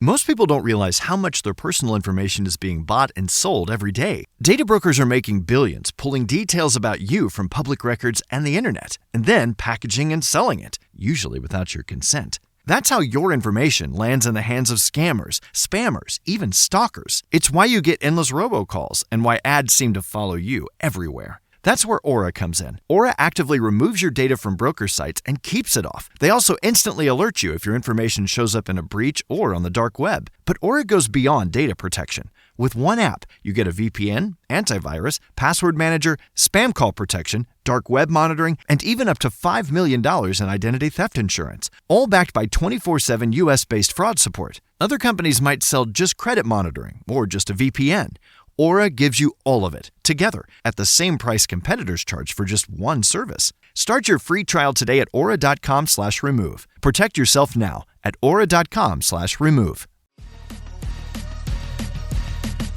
Most people don't realize how much their personal information is being bought and sold every day. Data brokers are making billions, pulling details about you from public records and the internet, and then packaging and selling it, usually without your consent. That's how your information lands in the hands of scammers, spammers, even stalkers. It's why you get endless robocalls and why ads seem to follow you everywhere. That's where Aura comes in. Aura actively removes your data from broker sites and keeps it off. They also instantly alert you if your information shows up in a breach or on the dark web. But Aura goes beyond data protection. With one app, you get a VPN, antivirus, password manager, spam call protection, dark web monitoring, and even up to $5 million in identity theft insurance. All backed by 24/7 US-based fraud support. Other companies might sell just credit monitoring or just a VPN. Aura gives you all of it, together, at the same price competitors charge for just one service. Start your free trial today at aura.com/remove. Protect yourself now at aura.com/remove.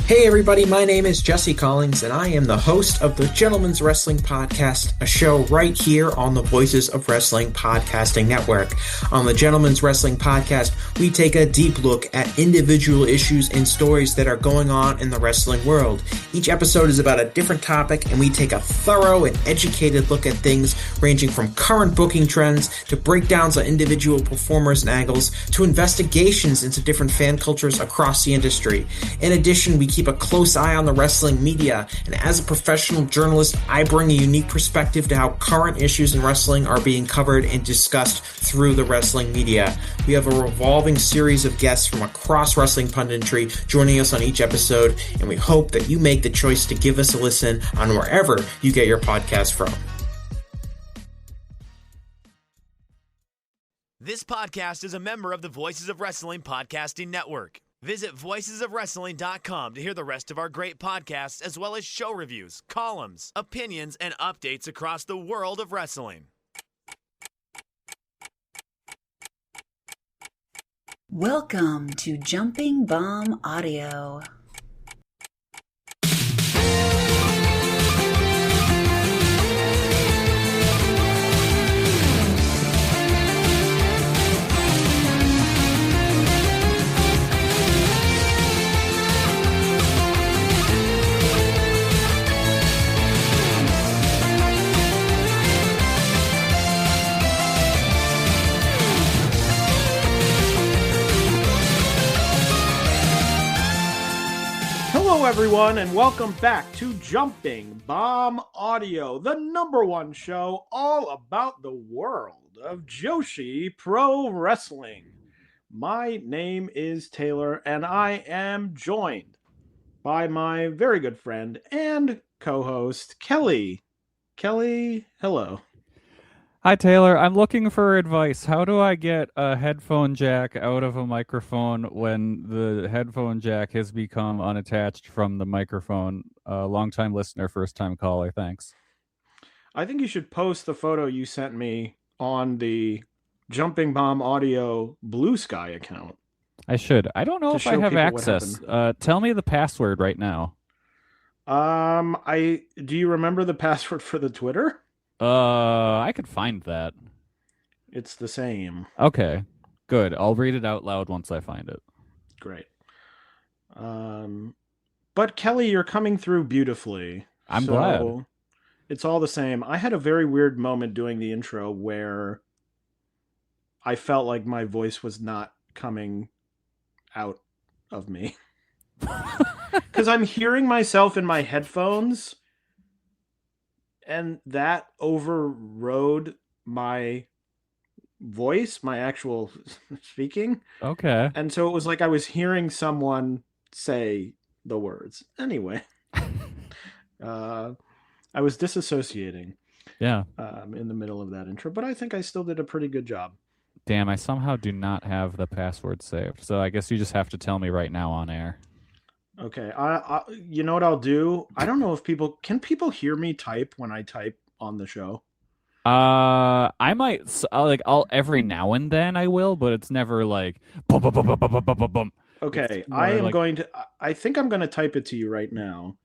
Hey everybody, my name is Jesse Collins, and I am the host of the Gentleman's Wrestling Podcast, a show right here on the Voices of Wrestling Podcasting Network. On the Gentleman's Wrestling Podcast, we take a deep look at individual issues and stories that are going on in the wrestling world. Each episode is about a different topic, and we take a thorough and educated look at things ranging from current booking trends to breakdowns on individual performers and angles to investigations into different fan cultures across the industry. In addition, we keep a close eye on the wrestling media, and as a professional journalist, I bring a unique perspective to how current issues in wrestling are being covered and discussed through the wrestling media. We have a revolving series of guests from across wrestling punditry joining us on each episode, and we hope that you make the choice to give us a listen on wherever you get your podcast from. This podcast is a member of the Voices of Wrestling Podcasting Network. Visit voicesofwrestling.com to hear the rest of our great podcasts, as well as show reviews, columns, opinions, and updates across the world of wrestling. Welcome to Jumping Bomb Audio. Hello, everyone, and welcome back to Jumping Bomb Audio, the #1 show all about the world of Joshi Pro Wrestling. My name is Taylor, and I am joined by my very good friend and co-host, Kelly. Kelly, hello. Hi, Taylor. I'm looking for advice. How do I get a headphone jack out of a microphone when the headphone jack has become unattached from the microphone? Long-time listener, first-time caller. Thanks. I think you should post the photo you sent me on the Jumping Bomb Audio Blue Sky account. I should. I don't know if I have access. Tell me the password right now. Do you remember the password for the Twitter? I could find that. It's the same. Okay, good. I'll read it out loud once I find it. Great. But Kelly, you're coming through beautifully. I'm glad. It's all the same. I had a very weird moment doing the intro where I felt like my voice was not coming out of me. Because I'm hearing myself in my headphones, and that overrode my voice, my actual speaking. Okay. And so it was like I was hearing someone say the words. Anyway, I was disassociating. Yeah. In the middle of that intro, but I think I still did a pretty good job. Damn, I somehow do not have the password saved. So I guess you just have to tell me right now on air. Okay, I you know what I'll do? I don't know if people hear me type when I type on the show. I might I'll every now and then I will, but it's never like bum, bum, bum, bum, bum, bum, bum, bum. Okay, I think I'm going to type it to you right now,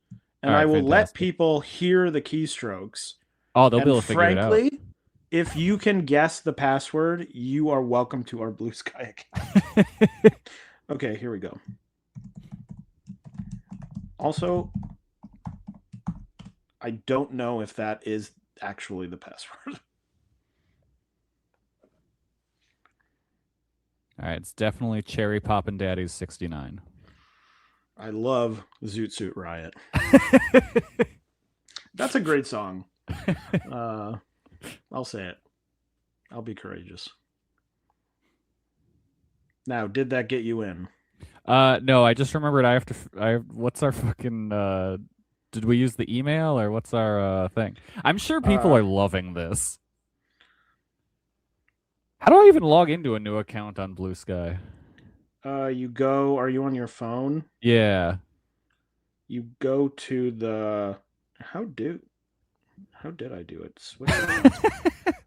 and right, I will fantastic. let people hear the keystrokes. Oh, they'll be able to figure it out. Frankly, if you can guess the password, you are welcome to our Blue Sky account. Okay, here we go. Also, I don't know if that is actually the password. All right, it's definitely Cherry Poppin' Daddy's 69. I love Zoot Suit Riot. That's a great song. I'll say it. I'll be courageous. Now, did that get you in? No, I just remembered what's our fucking did we use the email or what's our thing? I'm sure people are loving this. How do I even log into a new account on Blue Sky? Are you on your phone? Yeah. You go to the how did I do it?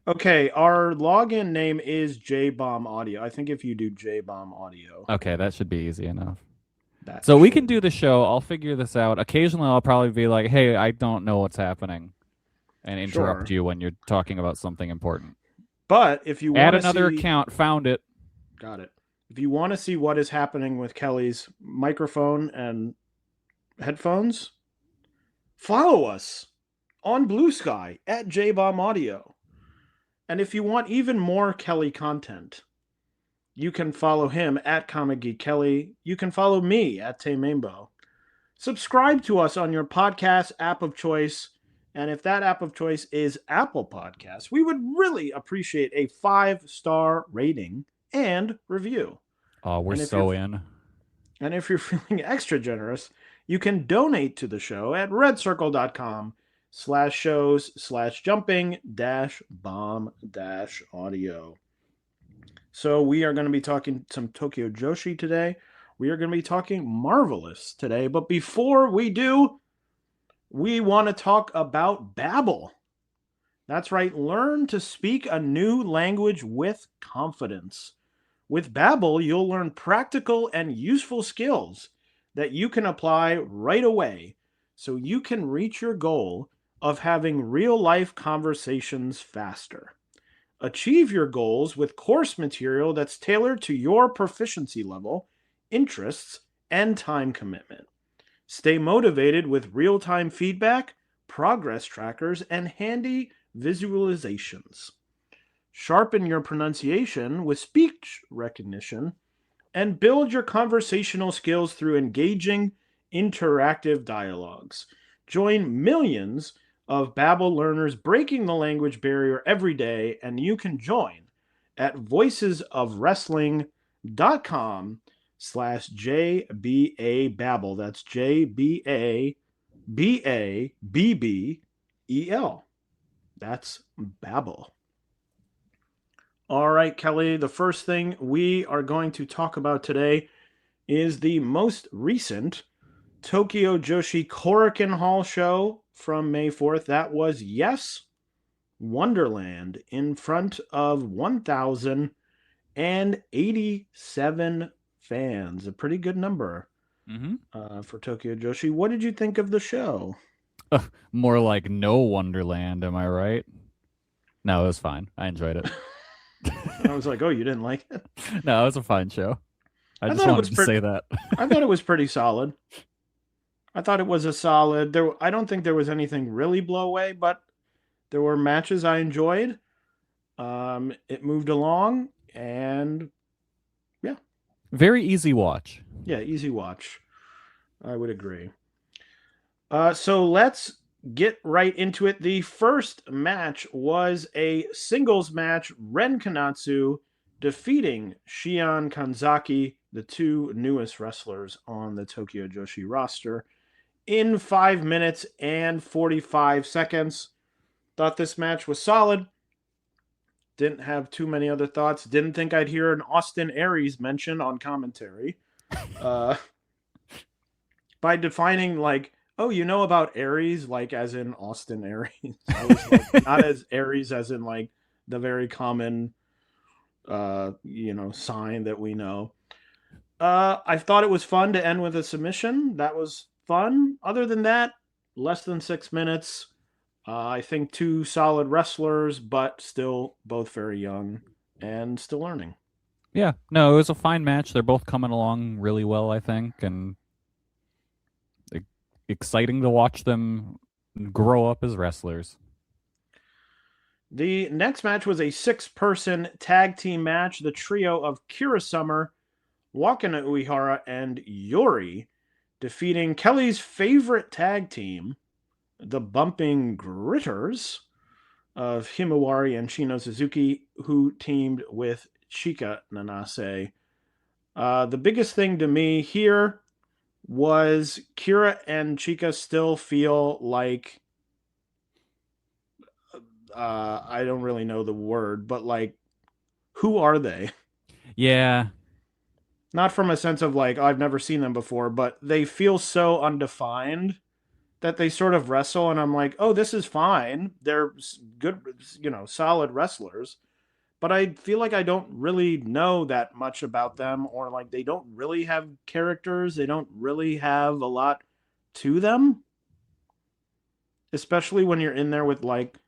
Okay, our login name is JBomb Audio. I think if you do JBomb Audio. Okay, that should be easy enough. So we can do the show. I'll figure this out. Occasionally I'll probably be like, hey, I don't know what's happening, and interrupt you when you're talking about something important. But if you add another account, found it. Got it. If you want to see what is happening with Kelly's microphone and headphones, follow us on Blue Sky at JBomb Audio. And if you want even more Kelly content, you can follow him at Comic Geek Kelly. You can follow me at Taymambo. Subscribe to us on your podcast app of choice. And if that app of choice is Apple Podcasts, we would really appreciate a 5-star rating and review. Oh, we're so in. And if you're feeling extra generous, you can donate to the show at redcircle.com/shows/jumping-bomb-audio. So we are going to be talking some Tokyo Joshi today. We are going to be talking Marvelous today. But before we do, we want to talk about Babbel. That's right. Learn to speak a new language with confidence. With Babbel, you'll learn practical and useful skills that you can apply right away so you can reach your goal of having real-life conversations faster. Achieve your goals with course material that's tailored to your proficiency level, interests, and time commitment. Stay motivated with real-time feedback, progress trackers, and handy visualizations. Sharpen your pronunciation with speech recognition, and build your conversational skills through engaging, interactive dialogues. Join millions of Babbel learners breaking the language barrier every day, and you can join at voicesofwrestling.com/JBA Babbel. That's JBABABBEL. That's Babbel. All right, Kelly, the first thing we are going to talk about today is the most recent Tokyo Joshi Korakuen Hall show from May 4th. That was, yes, Wonderland in front of 1,087 fans. A pretty good number for Tokyo Joshi. What did you think of the show? More like no Wonderland, am I right? No, it was fine. I enjoyed it. I was like, oh, you didn't like it? No, it was a fine show. I just wanted to say that. I thought it was pretty solid. I thought it was a solid. I don't think there was anything really blow away, but there were matches I enjoyed. It moved along, and yeah. Very easy watch. Yeah, easy watch. I would agree. So let's get right into it. The first match was a singles match. Ren Kanatsu defeating Shion Kanzaki, the two newest wrestlers on the Tokyo Joshi roster, in 5 minutes and 45 seconds. Thought this match was solid. Didn't have too many other thoughts. Didn't think I'd hear an Austin Aries mention on commentary. By defining, like, oh, you know about Aries, like as in Austin Aries. I was like, not as Aries as in like the very common sign that we know. I thought it was fun to end with a submission. That was fun. Other than that, less than 6 minutes. I think two solid wrestlers, but still both very young and still learning. Yeah, no, it was a fine match. They're both coming along really well, I think, and exciting to watch them grow up as wrestlers. The next match was a 6-person tag team match. The trio of Kira Summer, Wakana Uehara, and Yori defeating Kelly's favorite tag team, the Bumping Gritters of Himawari and Shino Suzuki, who teamed with Chika Nanase. The biggest thing to me here was Kira and Chika still feel like I don't really know the word, but like, who are they? Yeah, Not from a sense of like, I've never seen them before, but they feel so undefined that they sort of wrestle, and I'm like, oh, this is fine. They're good, solid wrestlers. But I feel like I don't really know that much about them, or like they don't really have characters. They don't really have a lot to them. Especially when you're in there with like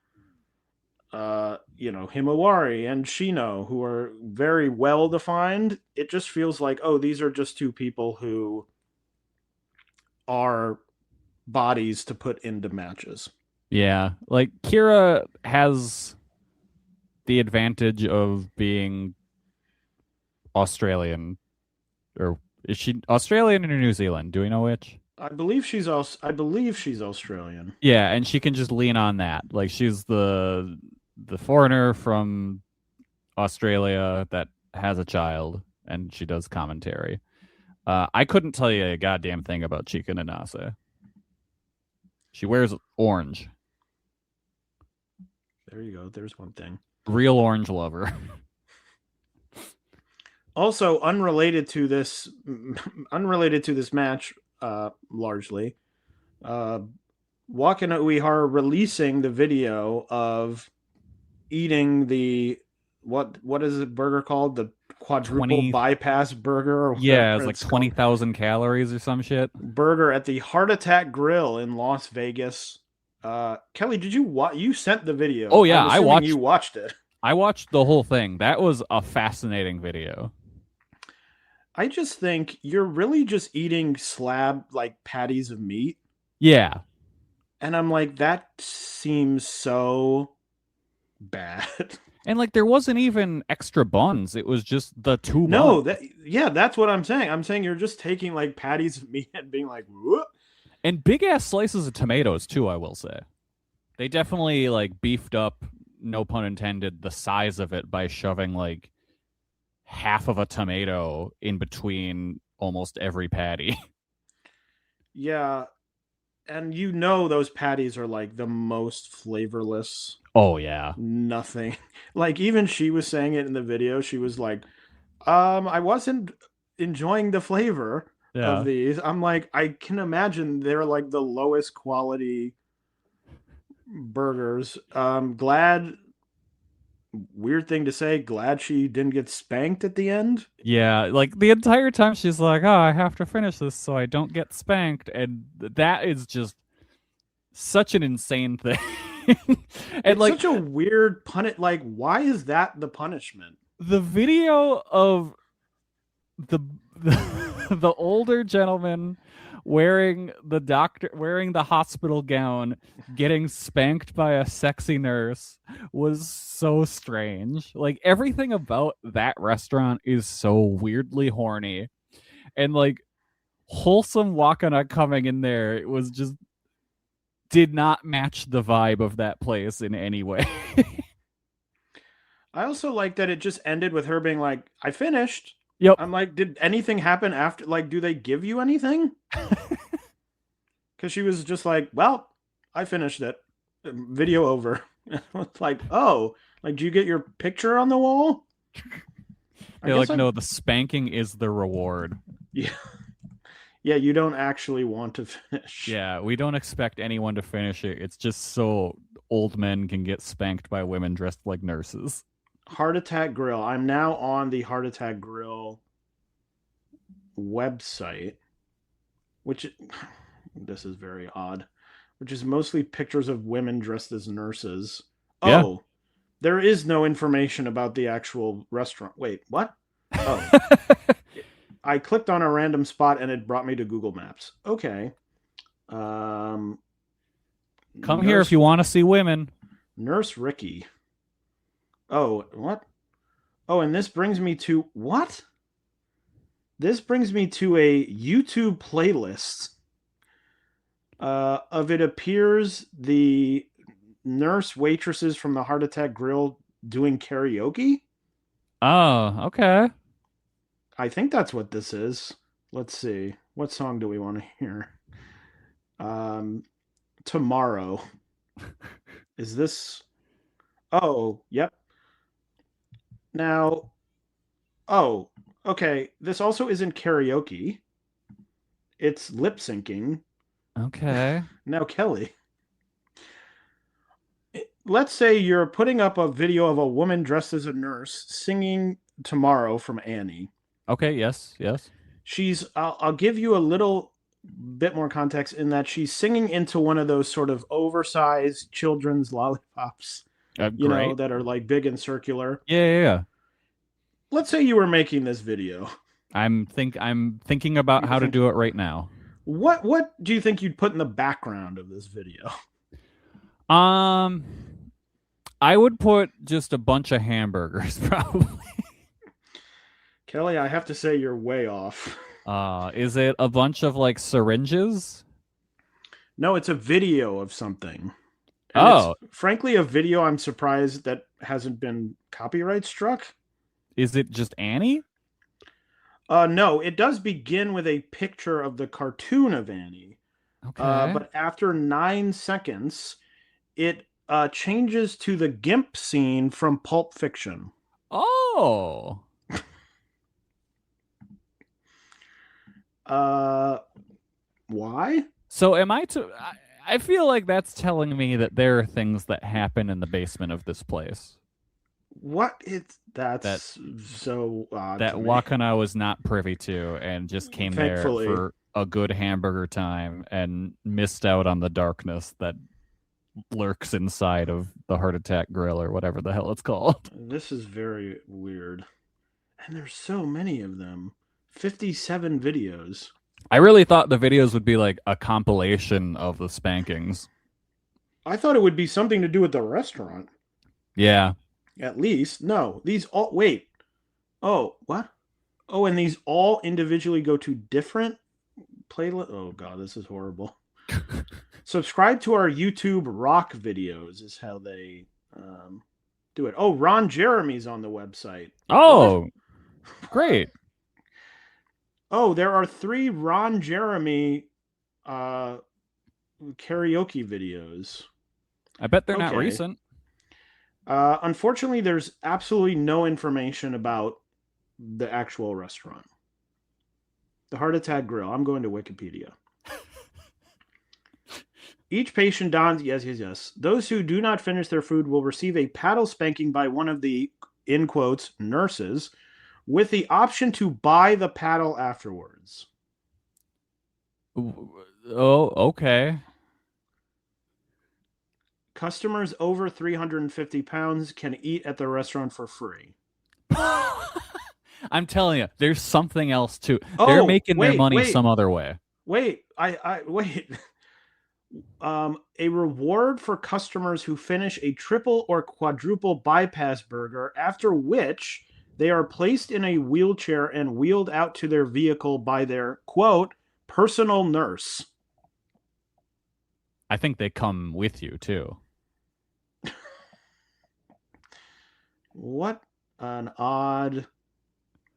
Himawari and Shino, who are very well defined. It just feels like, oh, these are just two people who are bodies to put into matches. yeah. Like Kira has the advantage of being Australian, or is she Australian or New Zealand? Do we know which? I believe she's Australian. Yeah, and she can just lean on that. Like she's the foreigner from Australia that has a child, and she does commentary. I couldn't tell you a goddamn thing about Chika Nanase. She wears orange. There you go. There's one thing. Real orange lover. Also, unrelated to this match, largely, Wakana Uehara releasing the video of eating the what is it burger called? The quadruple bypass burger? Or yeah, it's like 20,000 calories or some shit. Burger at the Heart Attack Grill in Las Vegas. Kelly, did you sent the video? Oh yeah, you watched it. I watched the whole thing. That was a fascinating video. I just think you're really just eating slab like patties of meat. Yeah. And I'm like, that seems so bad. And like there wasn't even extra buns. It was just the two buns. No, that's what I'm saying. I'm saying you're just taking like patties of meat and being like, whoop. And big ass slices of tomatoes too, I will say. They definitely like beefed up, no pun intended, the size of it by shoving like half of a tomato in between almost every patty. Yeah. And those patties are like the most flavorless. Oh yeah. Nothing. Like even she was saying it in the video. She was like, I wasn't enjoying the flavor of these. I'm like, I can imagine they're like the lowest quality burgers. Weird thing to say, glad she didn't get spanked at the end. Yeah, like the entire time she's like, oh, I have to finish this so I don't get spanked. And that is just such an insane thing. And it's like such a weird like, why is that the punishment? The video of the older gentleman wearing the hospital gown getting spanked by a sexy nurse was so strange. Like everything about that restaurant is so weirdly horny, and like wholesome Wakana coming in there, it was just did not match the vibe of that place in any way. I also like that it just ended with her being like, I finished. Yep. I'm like, did anything happen after? Like, do they give you anything? Because she was just like, well, I finished it. Video over. It's like, oh, like, do you get your picture on the wall? They're like, no, the spanking is the reward. Yeah. Yeah, you don't actually want to finish. Yeah, we don't expect anyone to finish it. It's just so old men can get spanked by women dressed like nurses. Heart Attack Grill. I'm now on the Heart Attack Grill website, which this is very odd, which is mostly pictures of women dressed as nurses. Yeah. Oh, there is no information about the actual restaurant. Wait, what? Oh. I clicked on a random spot and it brought me to Google Maps. Okay. Come here if you want to see women. Nurse Ricky. Oh, what? Oh, and this brings me to what? This brings me to a YouTube playlist. Of it appears the nurse waitresses from the Heart Attack Grill doing karaoke. Oh, okay. I think that's what this is. Let's see. What song do we want to hear? Tomorrow. Is this? Oh, yep. Now, oh, okay. This also isn't karaoke. It's lip syncing. Okay. Now, Kelly, let's say you're putting up a video of a woman dressed as a nurse singing Tomorrow from Annie. Okay, yes. I'll give you a little bit more context in that she's singing into one of those sort of oversized children's lollipops, you know, that are like big and circular. Yeah. Let's say you were making this video. I'm thinking about how to do it right now. What do you think you'd put in the background of this video? I would put just a bunch of hamburgers, probably. Kelly, I have to say you're way off. Is it a bunch of like syringes? No, it's a video of something. And it's, frankly, a video I'm surprised that hasn't been copyright struck. Is it just Annie? No, it does begin with a picture of the cartoon of Annie. Okay. But after 9 seconds, it changes to the GIMP scene from Pulp Fiction. Oh. Why? So am I to... I feel like that's telling me that there are things that happen in the basement of this place. That's so odd. That Wakana was not privy to and just came Thankfully. there for a good hamburger time and missed out on the darkness that lurks inside of the Heart Attack Grill or whatever the hell it's called. This is very weird. And there's so many of them. 57 videos. I really thought the videos would be like a compilation of the spankings. I thought it would be something to do with the restaurant. Yeah. At least. No. These all... Wait. Oh, what? Oh, and these all individually go to different playlists? Oh, God, this is horrible. Subscribe to our YouTube rock videos is how they do it. Oh, Ron Jeremy's on the website. Oh, great. Oh, there are 3 Ron Jeremy karaoke videos. I bet they're not recent. Unfortunately, there's absolutely no information about the actual restaurant. The Heart Attack Grill. I'm going to Wikipedia. Each patient dons... Yes. Those who do not finish their food will receive a paddle spanking by one of the, in quotes, nurses, with the option to buy the paddle afterwards. Oh, okay. Customers over 350 pounds can eat at the restaurant for free. I'm telling you, there's something else too. They're making their money some other way. Wait. A reward for customers who finish a triple or quadruple bypass burger, after which they are placed in a wheelchair and wheeled out to their vehicle by their, quote, personal nurse. I think they come with you, too. What an odd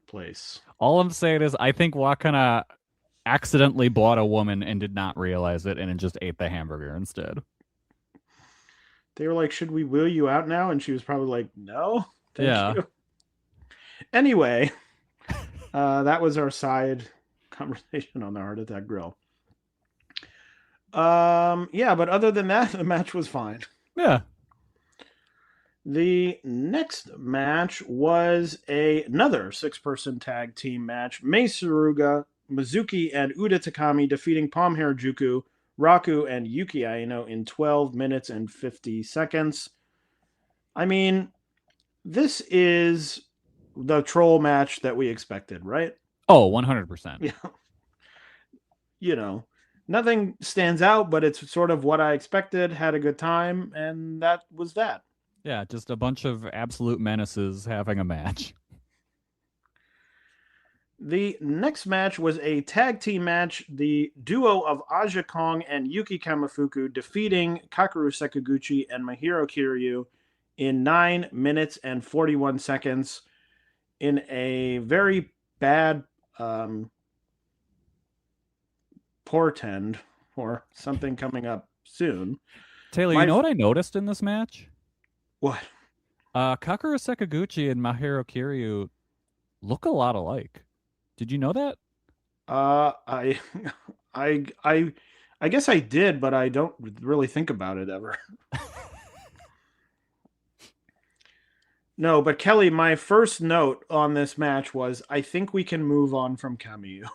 place. All I'm saying is I think Wakana accidentally bought a woman and did not realize it and just ate the hamburger instead. They were like, should we wheel you out now? And she was probably like, no, thank you. Anyway, that was our side conversation on the Heart Attack Grill. But other than that, the match was fine. Yeah. The next match was another 6-person tag team match. Mei Suruga, Mizuki, and Uda Takami defeating Palm Harajuku, Raku, and Yuki Aino in 12 minutes and 50 seconds. I mean, this is the troll match that we expected, right? Oh, 100%. Yeah. You know, nothing stands out, but it's sort of what I expected, had a good time, and that was that. Yeah, just a bunch of absolute menaces having a match. The next match was a tag team match. The duo of Aja Kong and Yuki Kamifuku defeating Kakeru Sekaguchi and Mahiro Kiryu in 9 minutes and 41 seconds in a very bad portend or something coming up soon. Taylor, you know what I noticed in this match? What? Kakeru Sekaguchi and Mahiro Kiryu look a lot alike. Did you know that? I guess I did, but I don't really think about it ever. No, but Kelly, my first note on this match was, I think we can move on from Kamiyu.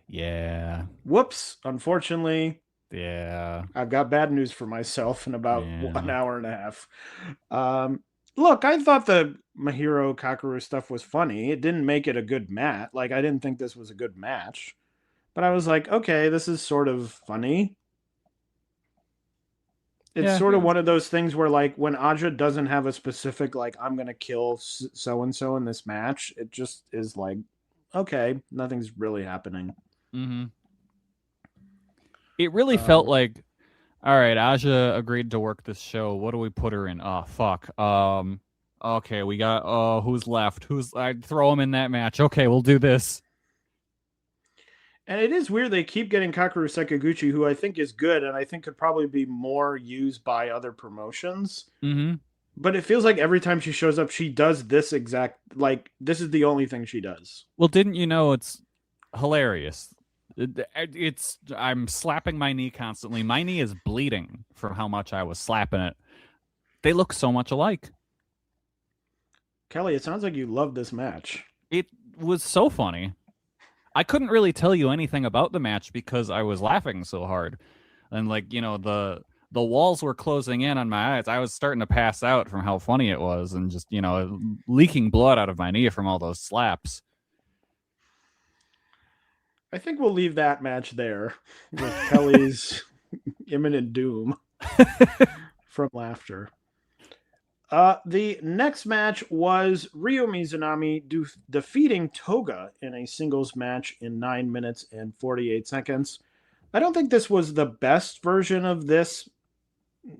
Yeah. Whoops. Unfortunately. Yeah. I've got bad news for myself in about an hour and a half. Look, I thought the Mahiro Kakeru stuff was funny. It didn't make it a good match. Like, I didn't think this was a good match. But I was like, okay, this is sort of funny. It's sort of one of those things where, like, when Aja doesn't have a specific, like, I'm going to kill so-and-so in this match, it just is like, okay, nothing's really happening. Mm-hmm. It really felt like, all right, Aja agreed to work this show. What do we put her in? Oh, fuck. Okay, we got, who's left? I'd throw him in that match. Okay, we'll do this. And it is weird they keep getting Kakeru Sekaguchi, who I think is good, and I think could probably be more used by other promotions. Mm-hmm. But it feels like every time she shows up, she does this exact, like, this is the only thing she does. Well, didn't you know it's hilarious? I'm slapping my knee constantly. My knee is bleeding from how much I was slapping it. They look so much alike. Kelly, it sounds like you love this match. It was so funny. I couldn't really tell you anything about the match because I was laughing so hard. And, like, you know, the walls were closing in on my eyes. I was starting to pass out from how funny it was and just, you know, leaking blood out of my knee from all those slaps. I think we'll leave that match there with Kelly's imminent doom from laughter. The next match was Ryo Mizunami defeating Toga in a singles match in 9 minutes and 48 seconds. I don't think this was the best version of this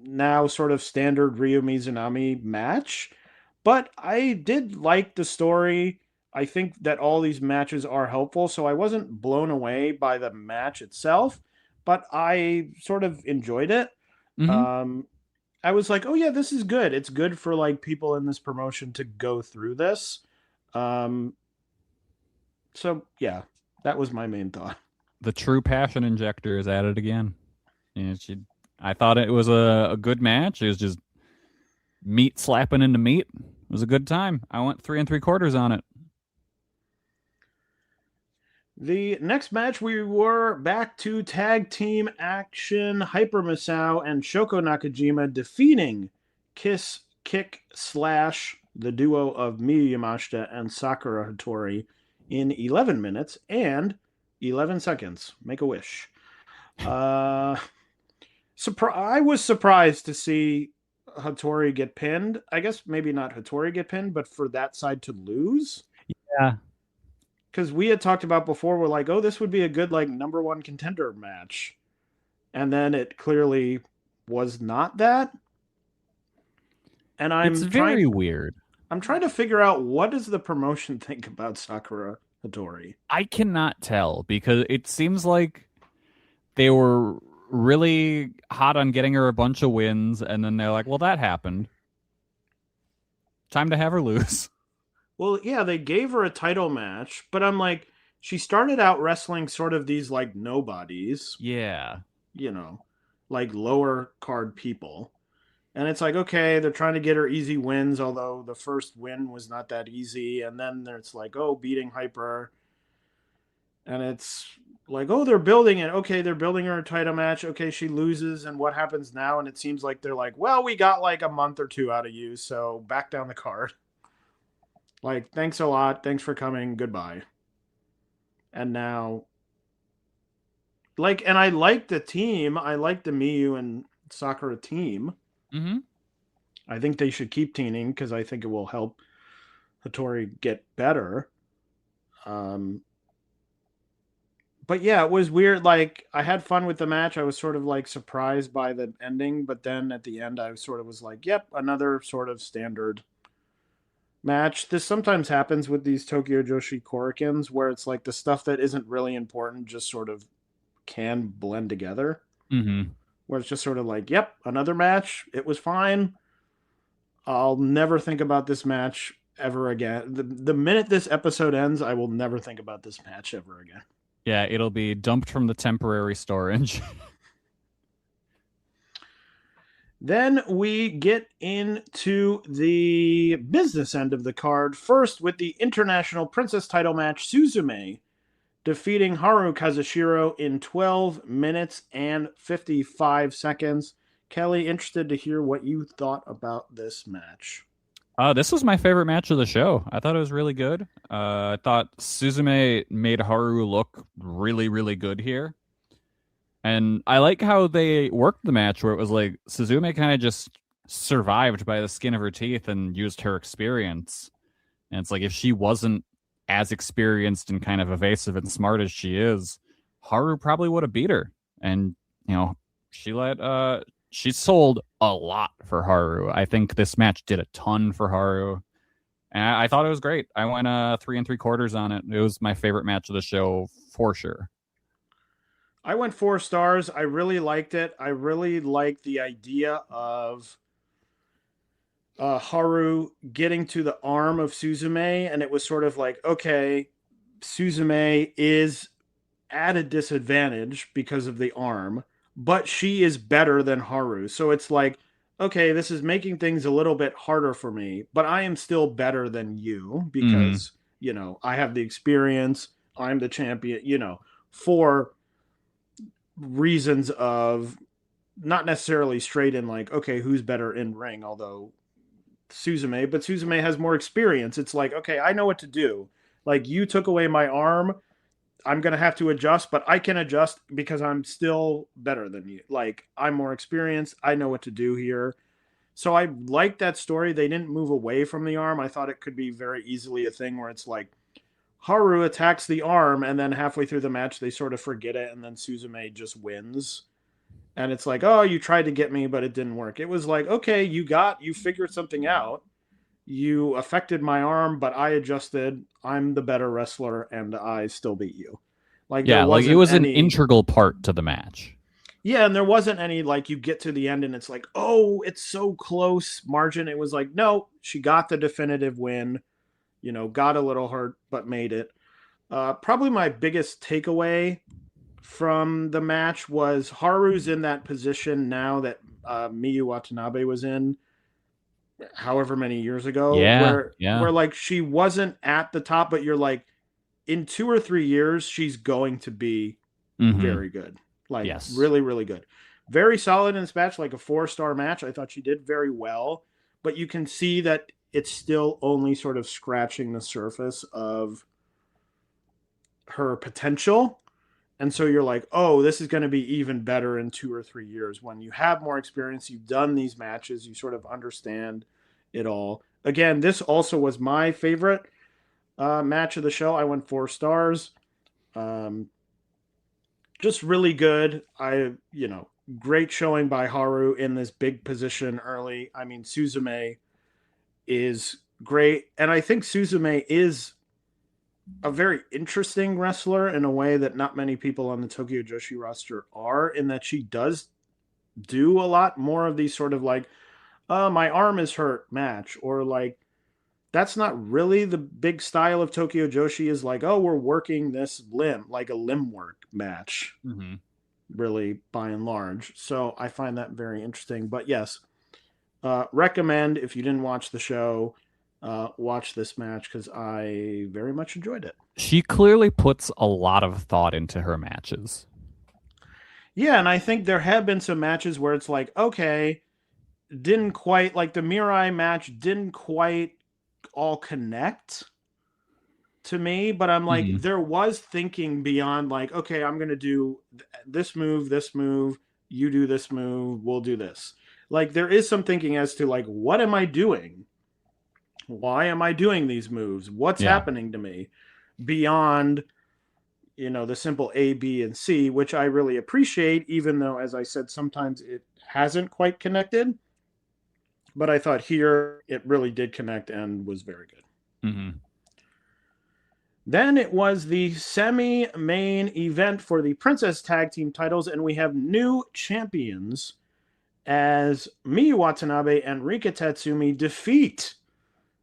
now sort of standard Ryo Mizunami match, but I did like the story. I think that all these matches are helpful, so I wasn't blown away by the match itself, but I sort of enjoyed it. Mm-hmm. I was like, oh yeah, this is good. It's good for, like, people in this promotion to go through this. So yeah, that was my main thought. The true passion injector is at it again. I thought it was a good match. It was just meat slapping into meat. It was a good time. I went 3 3/4 on it. The next match, we were back to tag team action. Hyper Misao and Shoko Nakajima defeating Kiss, Kick, Slash, the duo of Miyu Yamashita and Sakura Hattori in 11 minutes and 11 seconds. Make a wish. I was surprised to see Hattori get pinned. I guess maybe not Hattori get pinned, but for that side to lose. Yeah. Because we had talked about before, we're like, oh, this would be a good, like, number one contender match. And then it clearly was not that. And it's very weird. I'm trying to figure out, what does the promotion think about Sakura Hattori? I cannot tell, because it seems like they were really hot on getting her a bunch of wins, and then they're like, well, that happened. Time to have her lose. Well, yeah, they gave her a title match, but I'm like, she started out wrestling sort of these, like, nobodies. Yeah. You know, like lower card people. And it's like, okay, they're trying to get her easy wins, although the first win was not that easy. And then it's like, oh, beating Hyper. And it's like, oh, they're building it. Okay, they're building her a title match. Okay, she loses, and what happens now? And it seems like they're like, well, we got like a month or two out of you, so back down the card. Like, thanks a lot. Thanks for coming. Goodbye. And now, like, and I like the team. I like the Miyu and Sakura team. Mm-hmm. I think they should keep teaming because I think it will help Hattori get better. But yeah, it was weird. Like, I had fun with the match. I was sort of like surprised by the ending, but then at the end, I sort of was like, yep, another sort of standard match. This sometimes happens with these Tokyo Joshi Korikens where it's like the stuff that isn't really important just sort of can blend together. Mm-hmm. Where it's just sort of like, yep, another match. It was fine. I'll never think about this match ever again. The minute this episode ends, I will never think about this match ever again. Yeah, it'll be dumped from the temporary storage. Then we get into the business end of the card. First, with the International Princess title match, Suzume defeating Haru Kazushiro in 12 minutes and 55 seconds. Kelly, interested to hear what you thought about this match. This was my favorite match of the show. I thought it was really good. I thought Suzume made Haru look really, really good here. And I like how they worked the match where it was like Suzume kind of just survived by the skin of her teeth and used her experience. And it's like if she wasn't as experienced and kind of evasive and smart as she is, Haru probably would have beat her. And, you know, she sold a lot for Haru. I think this match did a ton for Haru. And I thought it was great. I went 3 3/4 on it. It was my favorite match of the show for sure. I went 4 stars. I really liked it. I really liked the idea of Haru getting to the arm of Suzume, and it was sort of like, okay, Suzume is at a disadvantage because of the arm, but she is better than Haru. So it's like, okay, this is making things a little bit harder for me, but I am still better than you because, you know, I have the experience. I'm the champion, you know, for reasons of not necessarily straight in like, okay, who's better in ring, although Suzume, but Suzume has more experience. It's like, okay, I know what to do. Like, you took away my arm. I'm going to have to adjust, but I can adjust because I'm still better than you. Like, I'm more experienced. I know what to do here. So I like that story. They didn't move away from the arm. I thought it could be very easily a thing where it's like Haru attacks the arm and then halfway through the match, they sort of forget it. And then Suzume just wins. And it's like, oh, you tried to get me, but it didn't work. It was like, okay, you figured something out. You affected my arm, but I adjusted. I'm the better wrestler, and I still beat you. Like, yeah, like it was an integral part to the match. Yeah, and there wasn't any, like, you get to the end and it's like, oh, it's so close margin. It was like, no, she got the definitive win, you know, got a little hurt, but made it. Probably my biggest takeaway from the match was Haru's in that position now that Miyu Watanabe was in however many years ago, where like she wasn't at the top, but you're like, in 2 or 3 years, she's going to be very good. Like, really, really good. Very solid in this match, like a 4-star match. I thought she did very well, but you can see that it's still only sort of scratching the surface of her potential. And so you're like, oh, this is going to be even better in 2 or 3 years. When you have more experience, you've done these matches, you sort of understand it all. Again, this also was my favorite match of the show. I went 4 stars. Just really good. Great showing by Haru in this big position early. I mean, Suzume is great. And I think Suzume is a very interesting wrestler in a way that not many people on the Tokyo Joshi roster are, in that she does do a lot more of these sort of like, my arm is hurt match, or like, that's not really the big style of Tokyo Joshi, is like, oh, we're working this limb, like a limb work match, really, by and large. So I find that very interesting. But yes, recommend, if you didn't watch the show, watch this match, because I very much enjoyed it. She clearly puts a lot of thought into her matches. Yeah, and I think there have been some matches where it's like, okay, didn't quite, like the Mirai match didn't quite all connect to me, but I'm like, there was thinking beyond like, okay, I'm going to do this move, you do this move, we'll do this. Like, there is some thinking as to like, what am I doing? Why am I doing these moves? What's happening to me beyond, the simple A, B, and C, which I really appreciate, even though, as I said, sometimes it hasn't quite connected. But I thought here it really did connect and was very good. Mm-hmm. Then it was the semi-main event for the Princess Tag Team titles, and we have new champions as Miyu Watanabe and Rika Tatsumi defeat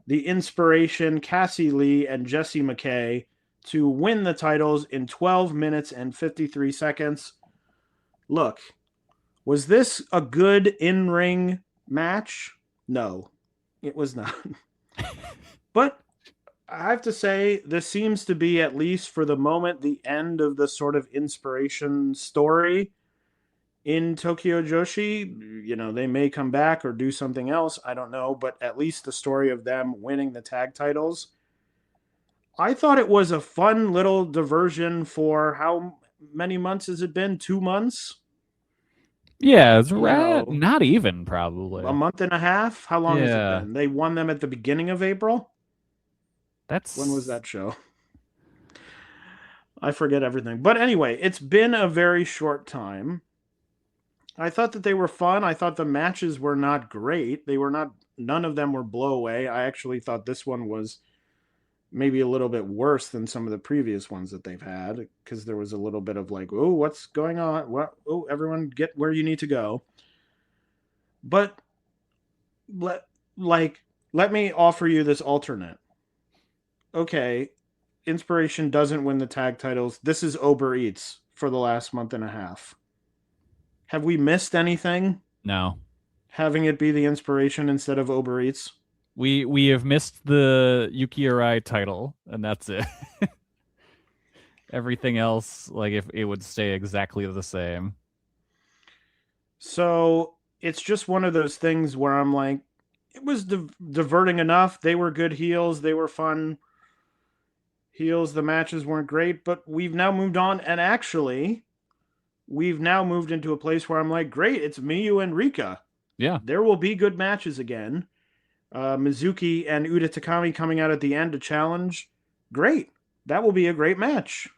the Inspiration, Cassie Lee, and Jessie McKay to win the titles in 12 minutes and 53 seconds. Look, was this a good in-ring match? No, it was not. But I have to say, this seems to be, at least for the moment, the end of the sort of Inspiration story in Tokyo Joshi. They may come back or do something else. I don't know. But at least the story of them winning the tag titles. I thought it was a fun little diversion for how many months has it been? 2 months? Yeah, it's not even probably. A month and a half? How long has it been? They won them at the beginning of April? When was that show? I forget everything. But anyway, it's been a very short time. I thought that they were fun. I thought the matches were not great. None of them were blow away. I actually thought this one was maybe a little bit worse than some of the previous ones that they've had, because there was a little bit of like, oh, what's going on? Everyone get where you need to go. But let me offer you this alternate. Okay, Inspiration doesn't win the tag titles. This is Uber Eats for the last month and a half. Have we missed anything? No. Having it be the Inspiration instead of Uber Eats? We have missed the Yuki Arai title, and that's it. Everything else, like, if it would stay exactly the same. So it's just one of those things where I'm like, it was diverting enough. They were good heels. They were fun heels. The matches weren't great, but we've now moved on. And actually, we've now moved into a place where I'm like, great, it's Miyu and Rika. Yeah. There will be good matches again. Mizuki and Uda Takami coming out at the end to challenge. Great. That will be a great match.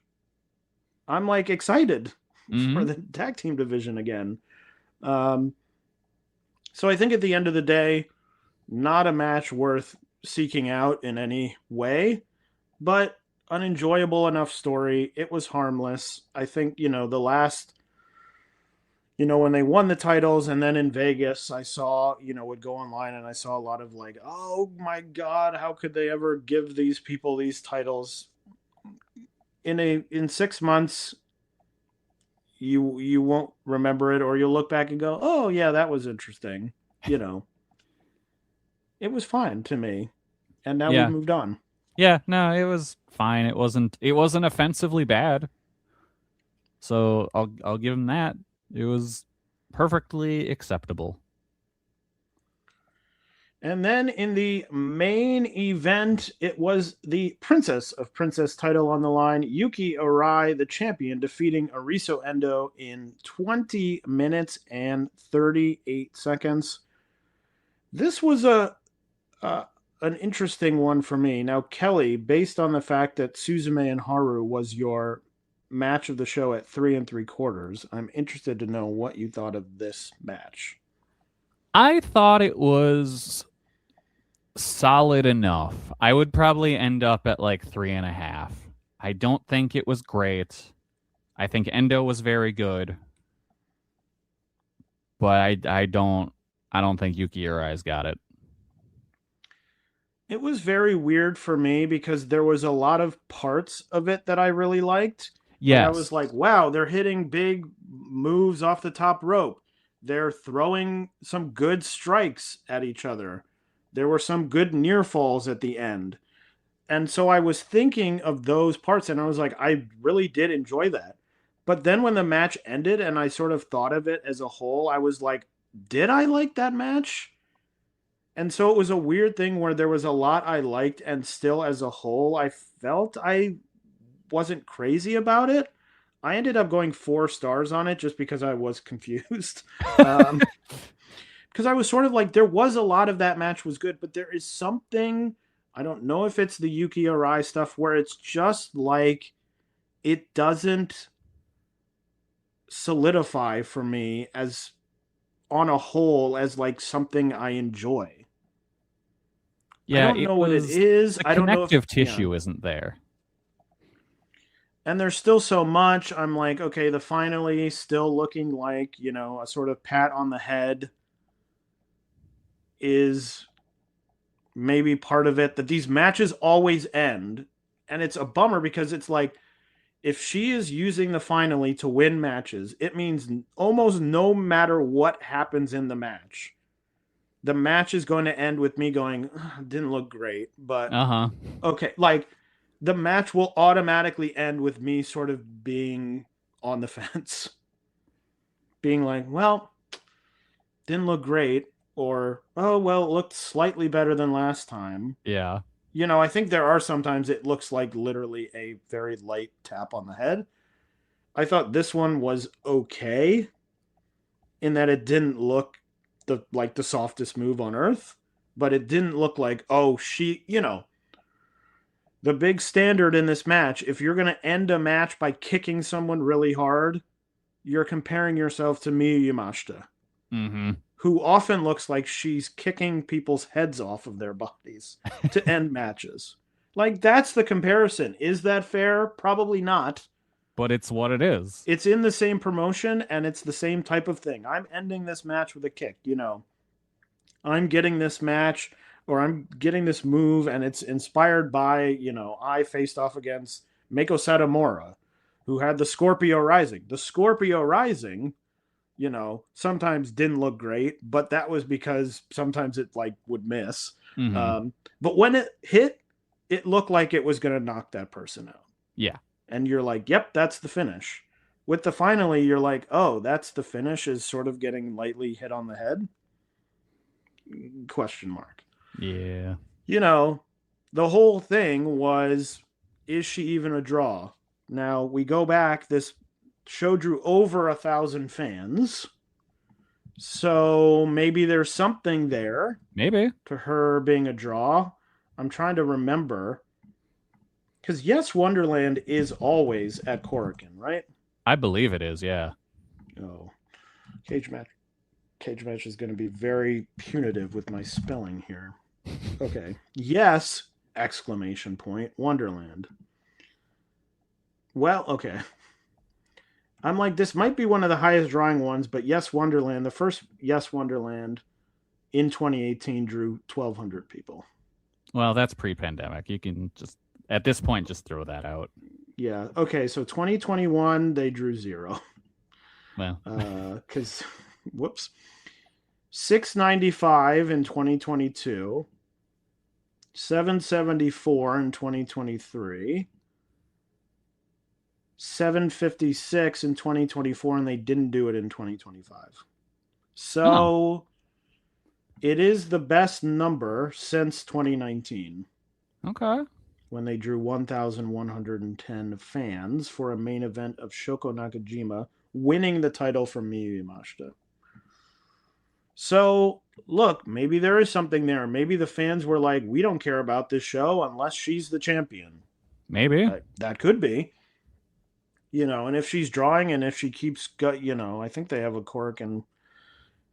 I'm like excited for the tag team division again. So I think at the end of the day, not a match worth seeking out in any way, but an enjoyable enough story. It was harmless. I think, the last, when they won the titles, and then in Vegas, I saw, would go online and I saw a lot of like, oh my God, how could they ever give these people these titles? In 6 months, you won't remember it, or you'll look back and go, oh yeah, that was interesting. It was fine to me. And now we've moved on. Yeah, no, it was fine. It wasn't offensively bad. So I'll give him that. It was perfectly acceptable. And then in the main event, it was the Princess of Princess title on the line. Yuki Arai, the champion, defeating Ariso Endo in 20 minutes and 38 seconds. This was an interesting one for me. Now, Kelly, based on the fact that Suzume and Haru was your match of the show at 3 3/4, I'm interested to know what you thought of this match. I thought it was solid enough. I would probably end up at like 3.5. I don't think it was great. I think Endo was very good, but I don't think Yuki Arai's got it. It was very weird for me because there was a lot of parts of it that I really liked. Yeah, I was like, wow, they're hitting big moves off the top rope. They're throwing some good strikes at each other. There were some good near falls at the end. And so I was thinking of those parts, and I was like, I really did enjoy that. But then when the match ended and I sort of thought of it as a whole, I was like, did I like that match? And so it was a weird thing where there was a lot I liked, and still as a whole, I felt I wasn't crazy about it. I ended up going 4 stars on it just because I was confused. Because I was sort of like, there was a lot of that match was good, but there is something, I don't know if it's the Yuki Arai stuff, where it's just like, it doesn't solidify for me as on a whole as like something I enjoy. Yeah, I don't know what it is. The I don't know connective if tissue isn't there. And there's still so much. I'm like, okay, the finally still looking like, a sort of pat on the head is maybe part of it, that these matches always end. And it's a bummer because it's like, if she is using the finally to win matches, it means almost no matter what happens in the match, the match is going to end with me going, didn't look great, but okay. Like, the match will automatically end with me sort of being on the fence. Being like, well, didn't look great, or, oh, well, it looked slightly better than last time. Yeah. I think there are sometimes it looks like literally a very light tap on the head. I thought this one was okay in that it didn't look like the softest move on earth, but it didn't look like, oh, she, the big standard in this match, if you're going to end a match by kicking someone really hard, you're comparing yourself to Miyu Yamashita, who often looks like she's kicking people's heads off of their bodies to end matches. Like, that's the comparison. Is that fair? Probably not. But it's what it is. It's in the same promotion, and it's the same type of thing. I'm ending this match with a kick, I'm getting this match, or I'm getting this move, and it's inspired by, I faced off against Meiko Satomura, who had the Scorpio Rising. The Scorpio Rising, sometimes didn't look great, but that was because sometimes it would miss. But when it hit, it looked like it was going to knock that person out. Yeah. And you're like, yep, that's the finish. With the finally, you're like, oh, that's the finish, is sort of getting lightly hit on the head? Question mark. Yeah. The whole thing was, is she even a draw? Now, we go back, this show drew over 1,000 fans. So maybe there's something there. Maybe. To her being a draw. I'm trying to remember. Because yes, Wonderland is always at Korakuen, right? I believe it is, yeah. Oh. Cage match is going to be very punitive with my spelling here. Okay. Yes, ! Wonderland. Well, okay. I'm like, this might be one of the highest drawing ones, but Yes Wonderland, the first Yes Wonderland in 2018 drew 1,200 people. Well, that's pre-pandemic. You can just, at this point, just throw that out. Yeah. Okay, so 2021, they drew 0. Well. Because, whoops. 695 in 2022. 774 in 2023. 756 in 2024, and they didn't do it in 2025. So it is the best number since 2019. Okay. When they drew 1,110 fans for a main event of Shoko Nakajima winning the title from Miyu Yamashita. So, look, maybe there is something there. Maybe the fans were like, we don't care about this show unless she's the champion. Maybe. That could be. And if she's drawing and if she keeps, I think they have a Korakuen